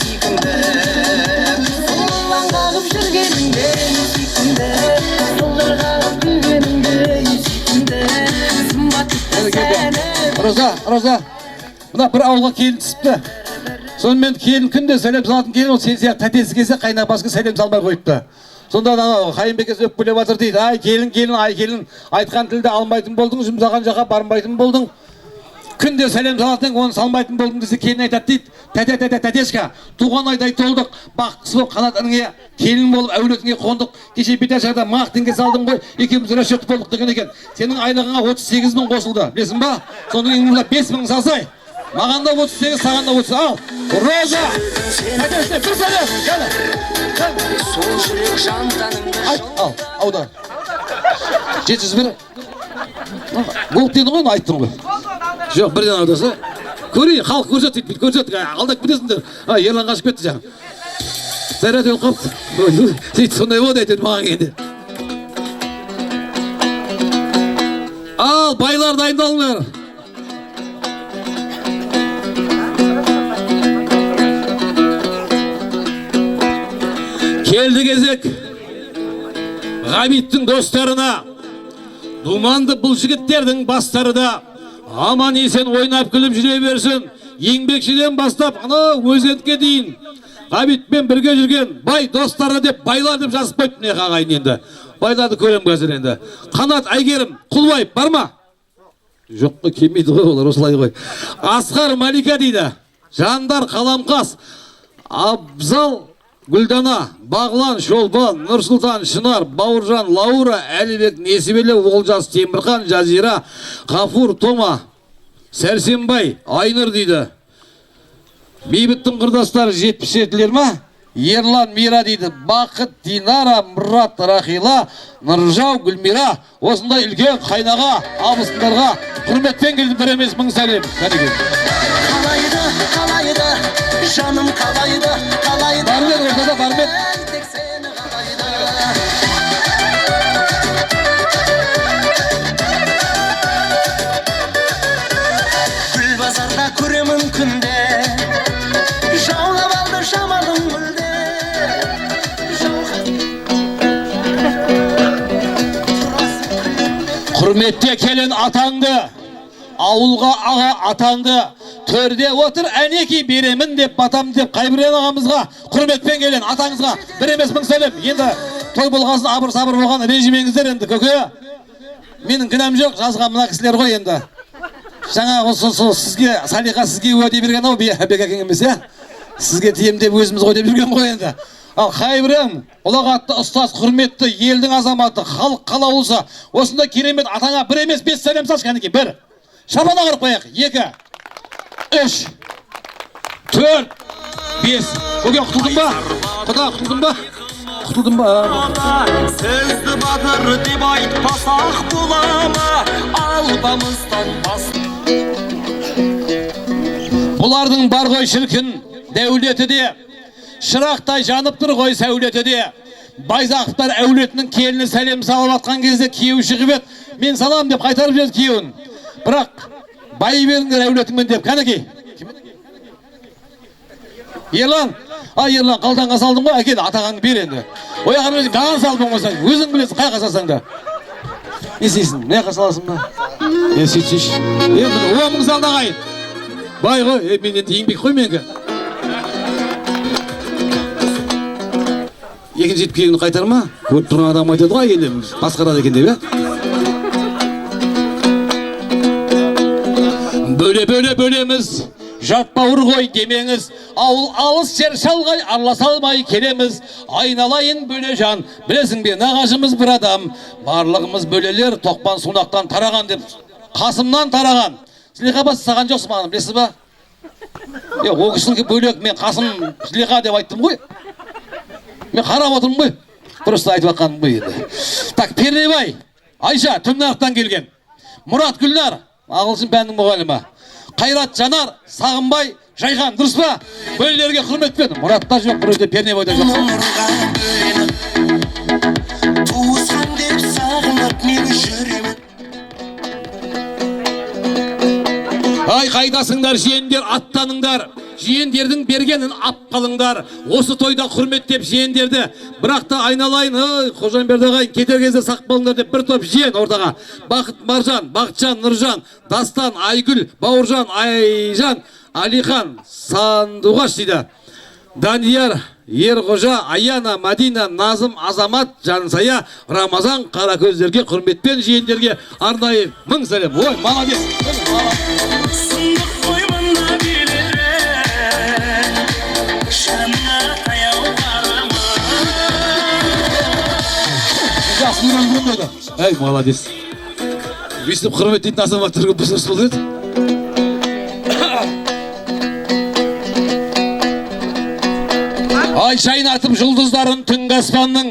сүйкімді. Сұлланғағып жүргеніңде сүйкімді. Сұлдырғағып күлгеніңде сүйкімді. Сымбатты сәні. Роза, мына бір ауылға келін түсіпті. Сонымен келін күнде сәлем салатын келін, ол сен сияқты тәтесі келсе қайнапасқа сәлем салмай қойыпты. Сонда Қайынбекес өкпелеп жатыр дейді. Ай келін, айтқан тілді алмайтын болдың, жұмсаған жаққа бармайтын болдың. Күнде сәлем салатын, оны салмайтын болдың десе келін айтады дейді. Тәтешка, туған айдай толдық, бақытсыз болып қанат ініңе келін болып әулетіңе қондық. Кеше Беташарда мақтыңге салдың ғой, екеуміз расчет болдық деген екен. Сенің айлығыңа 38 мың қосылды, білесің ба? Соның еңімізде 5 мың салсай. Маған да 38, саған да 30. Ал, Роза! Тәтешіне бір сәлем! Айт, ал, аудар. 701. Болып деді ғой, айттың ғой. Жоқ, бірден аудаса. Көрейін, халық көрсет, алдап кетесіңдер. Ерлан қашып кетті жаңа. Зәрет өл қапты. Сөйті сондай болды әйтеді маған енді. Ал, байлар дайындалыңдар. Келді кезек Ғабиттің достарына, думанды бұл жігіттердің бастары да аман есен ойнап күліп жүре берсін. Еңбекшіден бастап өзентке дейін Ғабитпен бірге жүрген бай достары деп, байлар деп жазып қойып не қағайын енді. Байларды көрем қазір енді. Қанат, Айгерім, Құлбай бар ма? Жоққа келмейді ғой олар, осылай ғой. Асқар, Малика дейді. Жандар, Қаламқас, Абзал, Гүлдана, Бағлан, Шолпан, Нұрсұлтан, Шынар, Бауыржан, Лаура, Әлібек, Несібелі, Олжас, Темірхан, Жазира, Ғафур, Тома, Сәрсенбай, Айныр дейді. Бейбіттің құрдастары 77-лер ма? Ерлан, Мира дейді. Бақыт, Динара, Мұрат, Рахила, Нұржау, Гүлмира. Осындай үлкен қайнаға, абысындарға құрметпен келді, бір емес мың сәлем. Қалайды, жаным қалайды. Бармен, ортада бармен. Тек сені қалайды. Гүл базарда көремін күнде, жаулап алды жамалың мүлде. Құрметте келін атаңды, ауылға аға атаңды, төрде отыр әнеки беремін деп батам деп Қайбірен ағамызға құрметпен келін атаңызға бір емес мың сәлем. Енді той болғасын абыр-сабыр болған режимеңіздер енді көке. Менің кінәм жоқ, жазған мына кісілер ғой енді. Жаңа осы сізге, Салиха сізге уәде берген ау, Бек әкең емес, сізге тием деп өзіміз ғой деп жүрген ғой енді. Ал Қайбірен, ұлағатты ұстаз, құрметті елдің азаматы, халық қалаулысы, осында керемет атаңа бір емес 5 сәлем салшы кәнеке. Бір, шапана қырып қояқ. 2, 3, 4, 5. Көке құтылдың ба? Құда құтылдың ба? Құтылдың ба? Сөзді батыр деп айтпасақ болама, албамыздан бас. Бұлардың бар ғой шіркін дәулеті де, шырақтай жанып тұр ғой сәулеті де. Байзақовтар әулетінің келіні сәлем салып атқан кезде күйеуі шығып еді. Мен салам деп қайтарып жіберді күйеуін. Бірақ бай беріңдер әулетіңмен деп. Кәнекей. Ерлан, Ерлан қалтаңға салдың ғой, әкел атағанды бер енді. Ояғын өзің қаған салдың ғой, өзің білесің қайға салсаң да. Не істейсің? Не жаққа саласың ба? Сөйтсейші. Міне 10 мың салды ағайын. Бай ғой, мен енді еңбек қой менгі. Екінші жетіп келгенді қайтарма. Көріп тұрған адам айтады ғой, енді басқарады екен деп, Бөлеміз, жат бауыр ғой демеңіз, ауыл алыс жер шалғай араласа алмай келеміз. Айналайын бөле жан, білесің бе, нағашымыз бір адам. Барлығымыз бөлелер тоқпан сунақтан тараған деп, Қасымнан тараған. Зілиқа бас саған жоқсың маған, білесіз ба? О кісінің бөлек, мен Қасым Зілиқа деп айттым ғой. Мен қарап отырмын ғой. Просто айтып атқаным ғой енді. Так, Пернебай, Айша, Түмнарықтан келген. Мұрат Гүлнар, ағылшын пәнінің мұғалімі. Қайрат Жанар, Сағынбай, Жайхан, дұрыс па? Бөлелерге құрметпен. Мұратта жоқ, бір өте Пернебайда жоқ. Туысқан деп сағынып мен жүремін. Ай, қайдасыңдар жиендер, аттаныңдар. Жиендердің бергенін ап қалыңдар. Осы тойда құрметтеп жиендерді. Бірақ та айналайын, қожан бердіғайын, кетер кезде сақ болыңдар деп бір топ жиен ортаға. Бақыт Маржан, Бақытжан, Нұржан, Дастан, Айгүл, Бауыржан, Айжан, Алихан, Сандуғаш дейді. Данияр, Ерғожа, Аяна, Мадина, Назым, Азамат, Жансая, Рамазан, Қаракөздерге құрметпен жиендерге арнайы мың сәлем. Ой, молодец. Ай, молодец. Өйстіп құрмет дейтін азаматтарға бұзырыс болды еді. Ай шайнатып жұлдыздарын түнгі аспанның,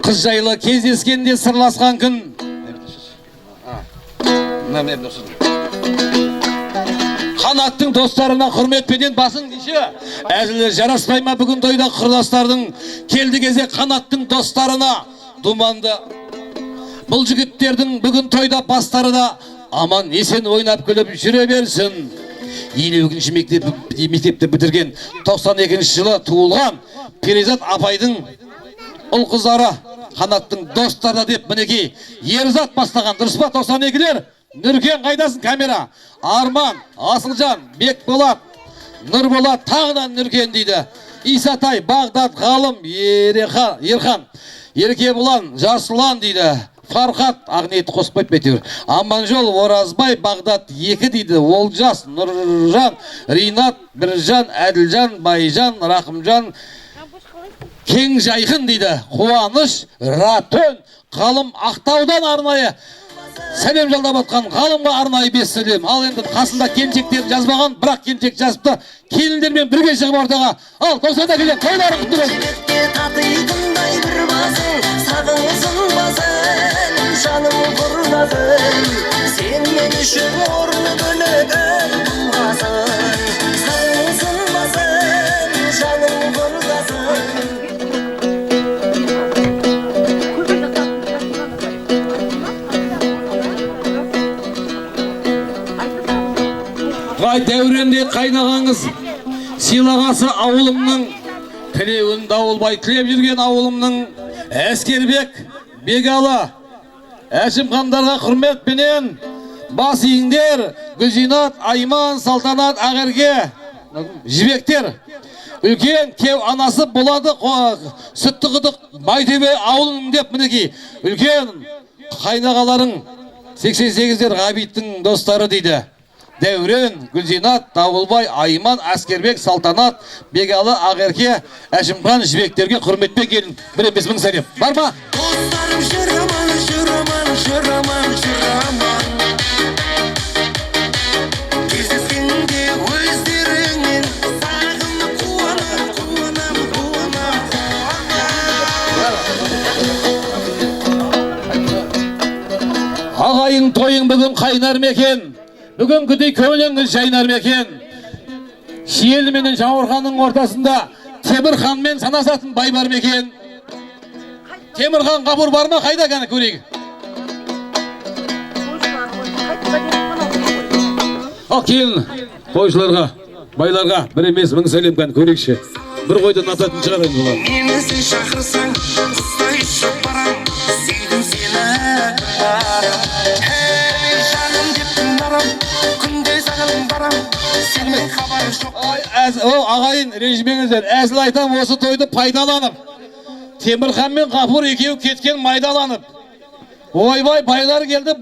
қыз жайлы кездескенде сырласқан күн. Қанаттың достарына құрметпенен басың дейші. Әзілі жараспай ма бүгін тойда құрдастардың, келді кезек қанаттың достарына. Думанды бұл жігіттердің бүгін тойда бастары да аман есен ойнап күліп жүре берсін. 52-ші мектепті бітірген 92-ші жылы туылған Перизат апайдың ұл қыздары қанаттың достары деп мінекей Ерзат бастаған. Дұрыс па 92-лер? Нүркен қайдасын камера? Арман, Асылжан, Бекболат, Нұрболат, тағынан Нүркен дейді. Исатай, Бағдат, Ғалым, Ерхан, Еркебұлан, Жасылан дейді. Фархат, Ағниеті қоспайып бетер. Аманжол, Оразбай, Бағдат 2 дейді. Олжас, Нұржан, Ринат, Біржан, Әділжан, Байжан, Рақымжан, Кең Жайқын дейді. Қуаныш, Ратөн, Ғалым Ақтаудан арнайы сәлем жалдап атқан Ғалымға арнайы 5 сәлем. Ал енді қасында келіншектерін жазбаған, бірақ келіншек жазыпты. Келіндермен бірге шығып ортаға. Ал, қосында келген, тойларын құтты болсын. Татитындай бір басың, сағыңсың басың, жаным құрдасың. Сен мен үшін орны бөлек болмасың. Сағыңсың басың, жаным құрдасың. Қай дәуренде қайнағаңыз, сыйлағасы ауылымның, тілеуін дауылбай тілеп жүрген ауылымның, Әскербек, Бегалы, Әшімхандарға құрметпенен, бас иіңдер, Гүлжинат, Айман, Салтанат, Ағерге, жібектер, үлкен кеу анасы болады, сүтті қыдық, Байтөбе ауылың деп мінекей, үлкен қайнағаларың, 88-дер Ғабиттің достары дейді. Дәурен, Гүлжинат, Дауылбай, Айман, Әскербек, Салтанат, Бегалы, Ағерке, Әшімхан, жібектерге құрметпен келін. 1-5 мың сәлем. Бар ма? Достарым жүраман, жүраман, жүраман, жүраман. Кездескенде өздеріңнен сағынып қуанам, қуанам, қуанам. Ағайын тойың бүгін қайнар мекен. Бүгін күдей көңіліңіз жайнар мекен. Шиелі менен Жауырханның ортасында Темірханмен санасатын бай бар мекен. Темірхан Ғапур бар ма? Қайда кәні көрейік. Ал келін, қойшыларға, байларға бір емес мың сәлем кәні көрейікші. Бір қойды насатын шығарайын бұлар. Мені сен шақырсаң құстай ұшып барам, сүйдім сені барам. Ей жаным деп барам, күнде саған барам, сенің хабарың жоқ. Ағайын, ренжімеңіздер, әзіл айтам, осы тойды пайдаланып. Темірхан мен Ғапур екеуі кеткен майдаланып. Ойбай, байлар келді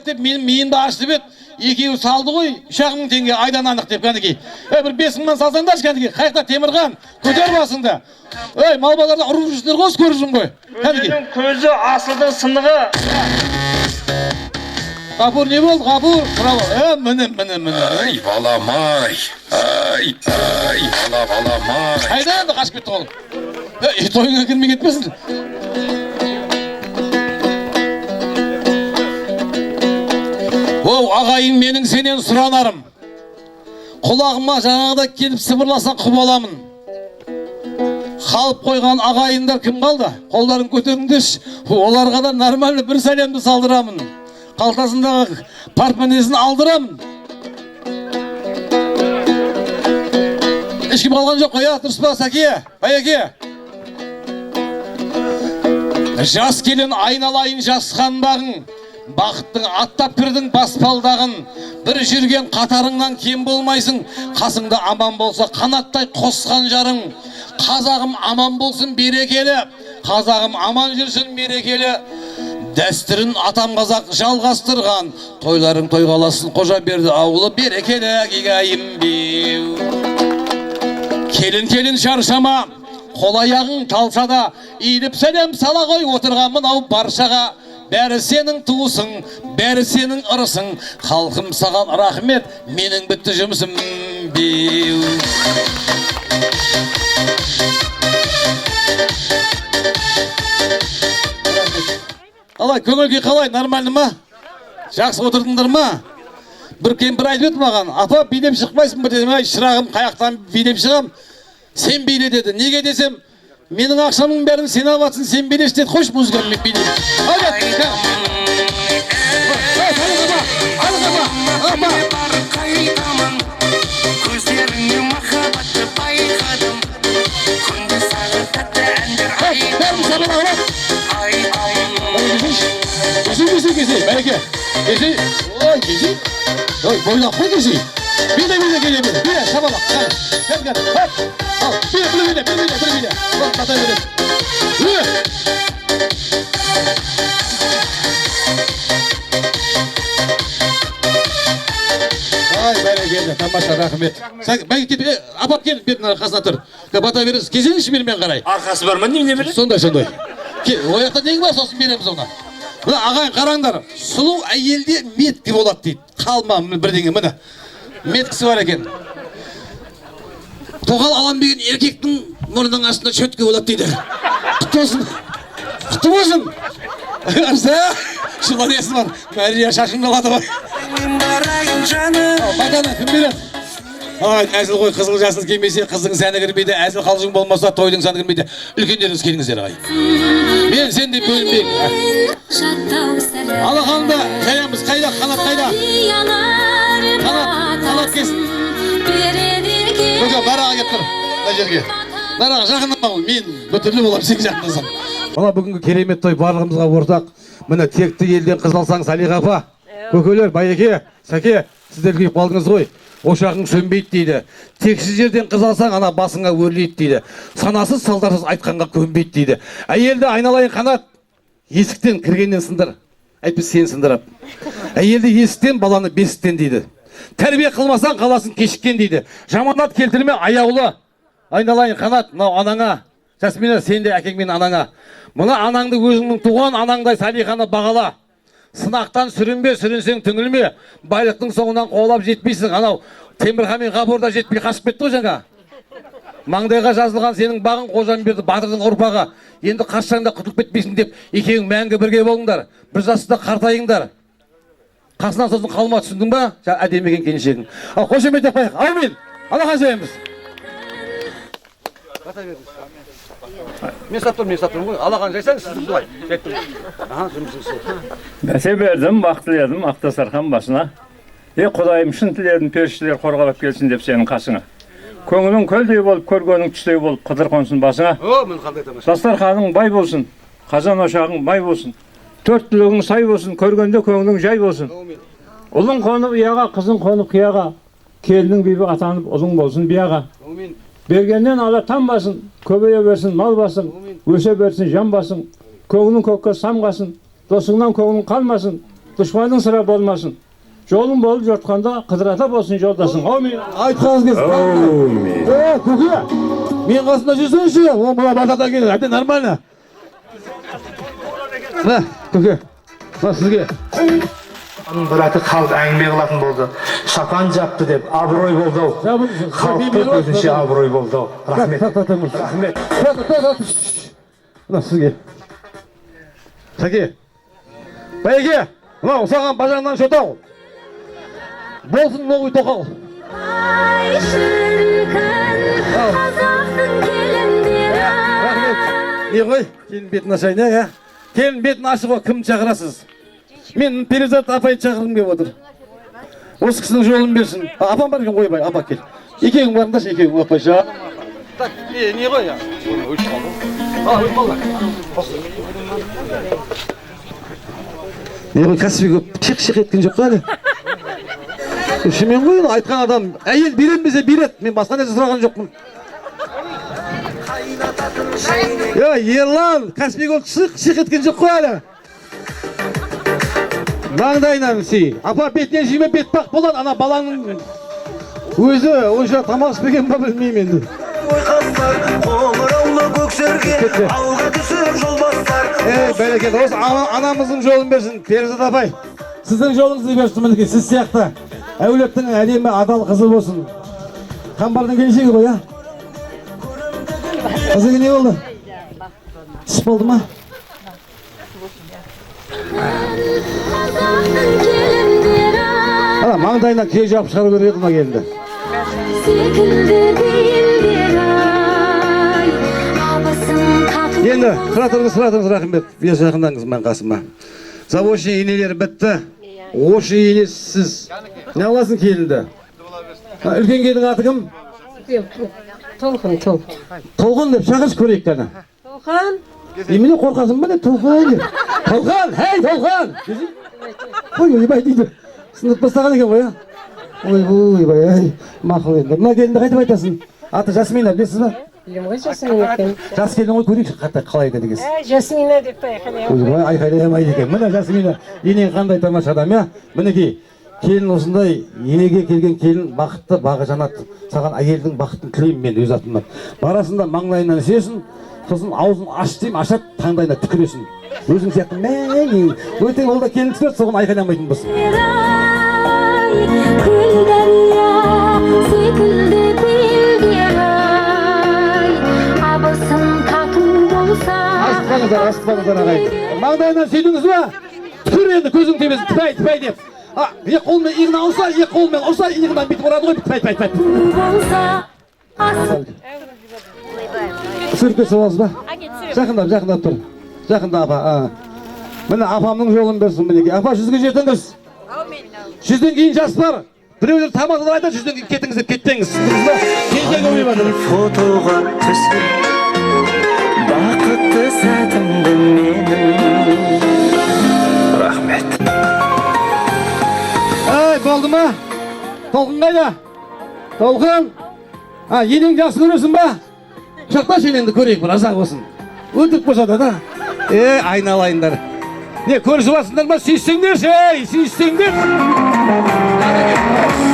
деп менің миымды ашты бет. Екеуі салды ғой, 3.000 теңге айдан анық деп кәнеки. Бір 5.000-ман салсаңдаршы кәнеки. Қайықта Темірхан, көтер басыңда. Мал базарда ұрып жүрсіңдер ғой, көріп ғой. Кәнеки. Көзі асылдың сынығы. Ғапур не болды, Ғапур? Міне. Ай, балам-ай. Ай, балам-ай. Қайда енді қашып кетті қолым? Тойыңа кірмей кетпесін. Оу, ағайын, менің сенен сұранарым. Құлағыма жаңағыда келіп сыбырласаң құп аламын. Қалып қойған ағайындар кім қалды? Қолдарын көтеріңдерші. Оларға да нормальный бір сәлемді салдырамын. Қалтасындағы портмонесін алдырамын. Ешкім қалған жоқ, қоя, дұрыс па, Сәке, Байеке. Жас келін айналайын жасқан бағың. Бақыттың аттап кірдің баспалдағын. Бір жүрген қатарыңнан кем болмайсың. Қасыңда аман болса қанаттай қосқан жарың. Қазағым аман болсын берекелі. Қазағым аман жүрсін берекелі. Дәстүрін атам қазақ жалғастырған. Тойларың тойғаласын қожа берді ауылы берекелі кегайым беу. Келін шаршама, қол аяғың талса да, иіліп сәлем сала ғой отырған мынау баршаға. Бәрі сенің туысың, бәрі сенің ырысың. Халқым саған рахмет, менің бітті жұмысым беу. Алай, көңіл-күй қалай, нормальны ма? Жақсы отырдыңдар ма? Бір кемпір айтып еді маған, апа билеп шықпайсың ба дедім, шырағым қаяқтан билеп шығам. Сен биле деді. Неге десем, менің ақшамның бәрін сен алатсың, сен билеш деді. Қош музыканы мен билеймін. Көздеріңе махаббатты байқадым, күнде саған тәтті әндер Кесей, бәреке. Кесей. Ой, кесей. Ой, бойлап қой кесей. Биле, шабалақ. Кәл. Ал, биле. Бол, қатай береді. Ай, бәрекелді, тамаша, рахмет. Бәйге кет, апап кел, бетінің арқасына тұр. Бата бересіз, кезеңші бермен қарай. Арқасы бар ма, немене береді? Сондай. Ояқта нең бар, сосын береміз ona. Мына ағайын қараңдар, сұлу әйелде меткі болады дейді. Қалма бірдеңе, міне. Меткісі бар екен. Тоқал алам деген еркектің мұрнының астында шөтке болады дейді. Құтты болсын. Шылар есі бар. Мәрия шашын алады ғой. Батаны кім береді? Әзіл ғой, қызыл жасыңыз келмесе, қыздың сәні кірмейді, әзіл қалжың болмаса, тойдың сәні кірмейді. Үлкендеріңіз келіңіздер ағай. Мен сен деп бөлінбеймін. Алақанымда жаямыз, қайда, қанат қайда? Қанат кесін. Көке, бараға кеп тұр, мына жерге. Бараға жақыннан бауыл, мен бүтірлі болам, сен жақындасам. Мына бүгінгі керемет той барлығымызға ортақ. Міне текті елден қыз алсаң, Салиха апа. Көкелер, Байеке, Сәке, сіздер күйіп қалдыңыз ғой. Ошағың сөнбейді дейді. Тексіз жерден қыз алсаң, ана басыңа өрлейді дейді. Санасыз салдарсыз айтқанға көнбейді дейді. Әйелді айналайын қанат, есіктен кіргеннен сындыр. Әйтпес сен сындырап. Әйелді есіктен, баланы бесіктен дейді. Тәрбие қылмасаң қаласын кешіккен дейді. Жаманат келтірме аяулы. Айналайын қанат, мынау анаңа. Жасмина, сен де әкеңмен анаңа. Мына анаңды өзіңнің туған анаңдай Салиханы бағала. Сынақтан сүрінбе, сүрінсең түңілме. Байлықтың соңынан қуалап жетпейсің. Анау Темірхан мен Ғапурда жетпей қашып кетті ғой жаңа. Маңдайға жазылған сенің бағың қожан берді батырдың ұрпағы. Енді қашсаң да құтылып кетпейсің деп екеуің мәңгі бірге болыңдар. Bir жаста қартайыңдар. Қасынан сосын қалма, түсіндің ба? Әдемеген келіншегің. Ал қошемет етпайық. Аумин. Аллаға жайымыз. Мен саттым ғой. Алақан жайсаң сізді былай. Жеттім. Жұмысың сол. Бәсе бердім, бақ тіледім Ақтасархан басына. Құдайым шын тіледім, періштелер қорғалап келсін деп сенің қасыңа. Көңілің көлдей болып, көргенің түстей болып, қыдыр қонсын басыңа. Мен қандай тамаша. Дастарханың бай болсын, қазан ошағың май болсын. Төрт түлігің сай болсын, көргенде көңілің жай болсын. Ұлың қонып ұяға, қызың қонып қияға, келінің бейбі атанып ұлың болсын бияға. Бергеннен ала танбасын, көбейе берсін мал басың, өсе берсін жан басың, көңілің көкке самғасын, досыңнан көңілің қалмасын, дұшпаның сыра болмасын. Жолың болып жортқанда қыдырата болсын жолдасың. Аумин. Айтқаныңыз келсін. Аумин. Көке, мен қасында жүрсеңші, ол мұна батадан келеді, әбден нормально. Көке, сізге. Біраты халық әңгіме қылатын болды. Шапан жапты деп, абырой болды ау. Халықты көзінше абырой болды ау. Рахмет. Рахмет. Сізге. Сәке. Бәйге, мынау саған бажаңнан шотау. Болсын новый тоқал. Не ғой, келін бетін ашайын, ә? Келін бетін ашуға кім шақырасыз? Мен Перизат апайды шақырғым келіп отыр. Осы кісінің жолын берсін. Апам бар екен, ойбай, апа кел. Екеуің барыңдаршы, екеуің апай шақ. Так, не ғой, ә? Өлші қалды. Өлші қалды. Не ғой, кәсіпі көп шиқ-шиқ еткен жоқ қали. Шымен ғой, айтқан адам, әйел берем бесе берет. Мен басқа нәрсе сұраған жоқпын. Ерлан, кәсіпі көп шиқ еткен жоқ қой әлі. Маңдайынан сей. Апа бетінен жеме бет бақ болады, ана баланың өзі онша тамақ іспеген ба білмеймін енді. Бәлекет, осы анамыздың жолын берсін, Перизат апай. Сіздің жолыңызды берсін, мінеке, сіз сияқты әулеттің әдемі адал қызы болсын. Қамбардың келешегі ғой, а? Қызығы не болды? Түс болды ма? Ана маңдайынан кей жауып шығару керек еді ма келінді. Енді сұратыңыз Рахымбек, бес жақындаңыз мән қасыма. Заводшының енелері бітті. Ошы енесіз. Не аласың келінді? Үлкен келдің аты кім? Толқын. Толқын деп шақыршы көрейік қана. Толқын. Еміне қорқасың ба деп Толқын деп. Толқын, хей Толқын! Ойбай дейді. Сынып бастаған екен ғой, а? Ойбай, мақыл енді. Мына келінді қайтып айтасың? Аты Жасмина, білесіз ба? Білем ғой Жасмина екен. Жас келін ғой көрейікші қалай екен дегенсіз. Жасмина деп айқайлай. Ойбай, айқайламайды екен. Міне Жасмина, енең қандай тамаша адам, я? Мінекей, келін осындай, енеге келген келін бақытты, бағы жанат. Саған әйелдің бақытын тілеймін мен өз атымнан. Барасында маңлайынан сүйесің, сосын аузын аш деймін, ашат, таңдайына түкіресің. Өзің сияқты мәңгің, өтең ол да келін түспеді, соған айқайламайтын болсын. Асықпаңыздар ағайын. Маңдайынан сүйдіңіз ба? Түкір енді көзің тебесін, тіпай деп. Екі қолымен иығынан алса, екі қолымен ұрса, иығынан бітіп ұрады ғой, тіпай. Түсіріп боласыз ба? Жақындап тұр. Жақында апа. Міне апамның жолын берсін мінеке. Апа 100-ге жетіңіз. 100-ден кейін жас бар. Біреулер тамадылар айтады, 100-ден кейін кетіңіз деп кетпеңіз. Келген көмей бады. Фотоға түсіп, бақытты сәтімді менің. Рахмет. Болды ма? Толқын қайда? Толқын? Енең жақсы көресің ба? Құшақташ енеңді көрейік бір азақ болсын. Өтіп қосады да. Айналайындар. Не көрісіп атсыңдар ма? Сүйіссеңдерші, сүйіссеңдер.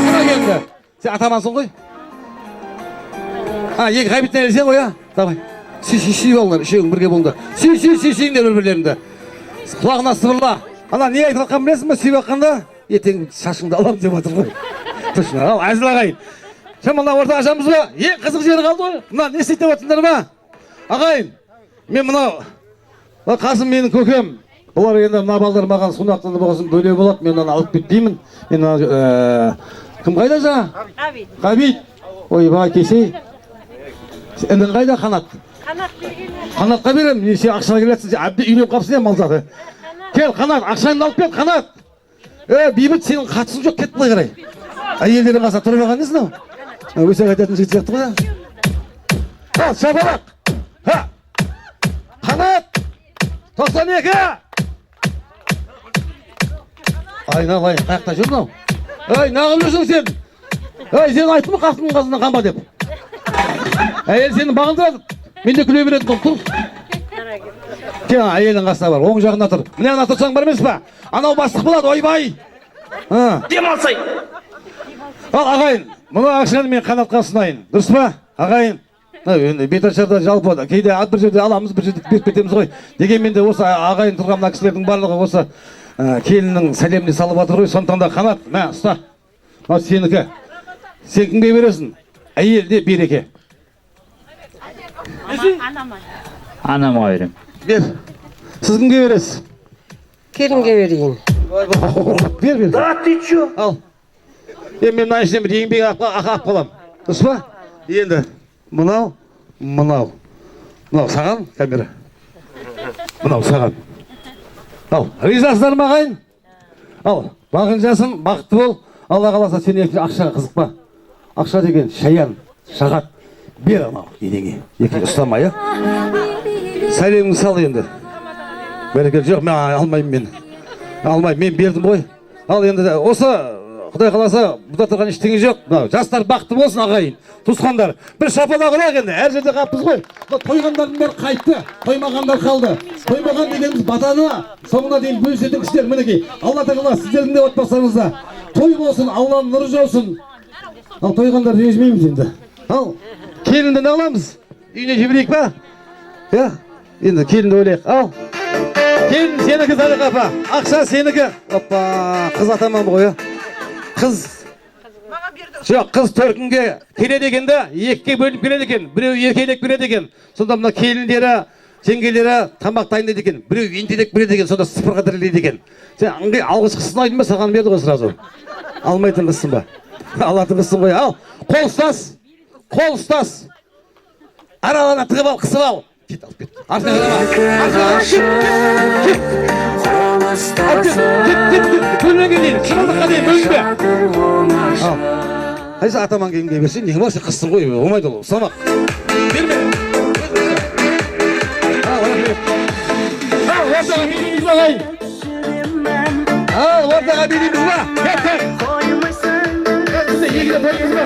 Құна келді. Сен атамансың ғой? Екі ғайбеттен әлсен ғой, а? Давай. Сүй болыңдар, үшеуің бірге болыңдар. Сүйсеңдер бір-бірлеріңді. Құлағына сыбырла. Ана не айтып атқан білесің ба? Сүйіп атқанда? Ертең шашыңды алам деп атыр ғой. Тұшына, ал әзіл ағайын. Мына орта ашамыз ба? Ең қызық жері қалды ғой. Мына не істеп атсыңдар ма? Ағайын, мен мынау Қасым менің көкем. Бұлар енді мына балдар маған сунақтанды болғасын бөле болады. Мен оны алып кетпеймін. Мен кім қайда жаңа? Ғабит. Ойбай кесей. Індің қайда? Қанат. Қанатқа берем, сен ақшаға келесің, сен әбді үйленіп қалыпсың мал заты. Кел, Қанат, ақшаңды алып кел, Қанат. Бейбіт, сенің қатысың жоқ, кет былай қарай. Әйелдерің қаса тұрып алған несін ау? Өсек айтатын жігіт сияқты ғой. Ал, шапалақ. Ха! Қанат! 92! Айналайын, қаяқта жүр мынау? Нағып жүрсің сен? Сен айттың ба қасымның қасынан қанба деп? Әйел сені бағындырады. Мен де күле беретін тұр. Кел, әйелдің қасына бар, оң жағында тұр. Міне ана тұрсаң бар емес па? Анау бастық болады, ойбай! Демалсай. Ал, ағайын, мұны ақшаны мен Қанатқа ұсынайын. Дұрыс па, ағайын? Беташарда жалпы кейде бір жерде аламыз, бір жерде беріп кетеміз ғой. Дегенмен де осы ағайын тұрған мына кісілердің барлығы осы келіннің сәлеміне салып жатыр ғой. Сондықтан да Қанат, мә, ұста. Мынау сенікі. Сен кімге бересің? Әйелде береке. Анама берем. Бер. Сіз кімге бересіз? Келінге берейін. Бер. Да ты чё? Ал. Мен мына ішінен бір еңбек ақап қалам. Дұрыс па? Енді мынау саған камера. Мынау саған. Ал, ризасыздар ма ағайын? Ал, бағын жасын, бақытты бол. Алла қаласа сен ақшаға қызықпа. Ақша деген шаян, шағат. Бер анау денеге. Екі ұстамай, сәлеміңді сал енді. Бәрекелді. Жоқ, мен алмаймын. Мен бердім ғой. Ал енді осы Құдай қаласа бұда тұрған ештеңе жоқ. Жастар бақытты болсын ағайын. Туысқандар. Бір шапалақ ұрайық енді. Әр жерде қаппыз ғой. Тойғандардың бәрі қайтты. Тоймағандар қалды. Тоймаған дегеніміз батаны соңына дейін бөлісетін кісілер мінекей. Алла тағала сіздердің де отбасыңызда той болсын, Алланың нұры жаусын. Ал тойғандар ренжімейміз енді. Ал келінді не аламыз? Үйіне жіберейік па? Енді келінді ойлайық. Ал келін сенікі Зариға апа. Ақша сенікі. Опа, қыз атаман ғой. Қыз төркінге келеді екен да, екіге бөліп келеді екен, біреу еркелек береді екен. Сонда мына келіндері, жеңгелері тамақ дайындайды екен, біреу ентелек береді екен, сонда сыпырға тірелейді екен. Сен алғыс қыссын айдың ба, саған берді ғой сразу. Алмайтын қыссын ба? Алатын қыссын ғой. Ал, қол ұстас. Аралана тығып ал, қысып ал. Кет, алып кет. Бөлмеге дейін, шыралдыққа дейін, бөлінбе. Қайсы атаман келінге берсен, неге бар, сен қыстың ғой, олмайды ол, ұстамақ. Берме. Ортаға берейміз ба, ғайын? Ортаға берейміз ба? Кет. Егіле қойыңыз ба?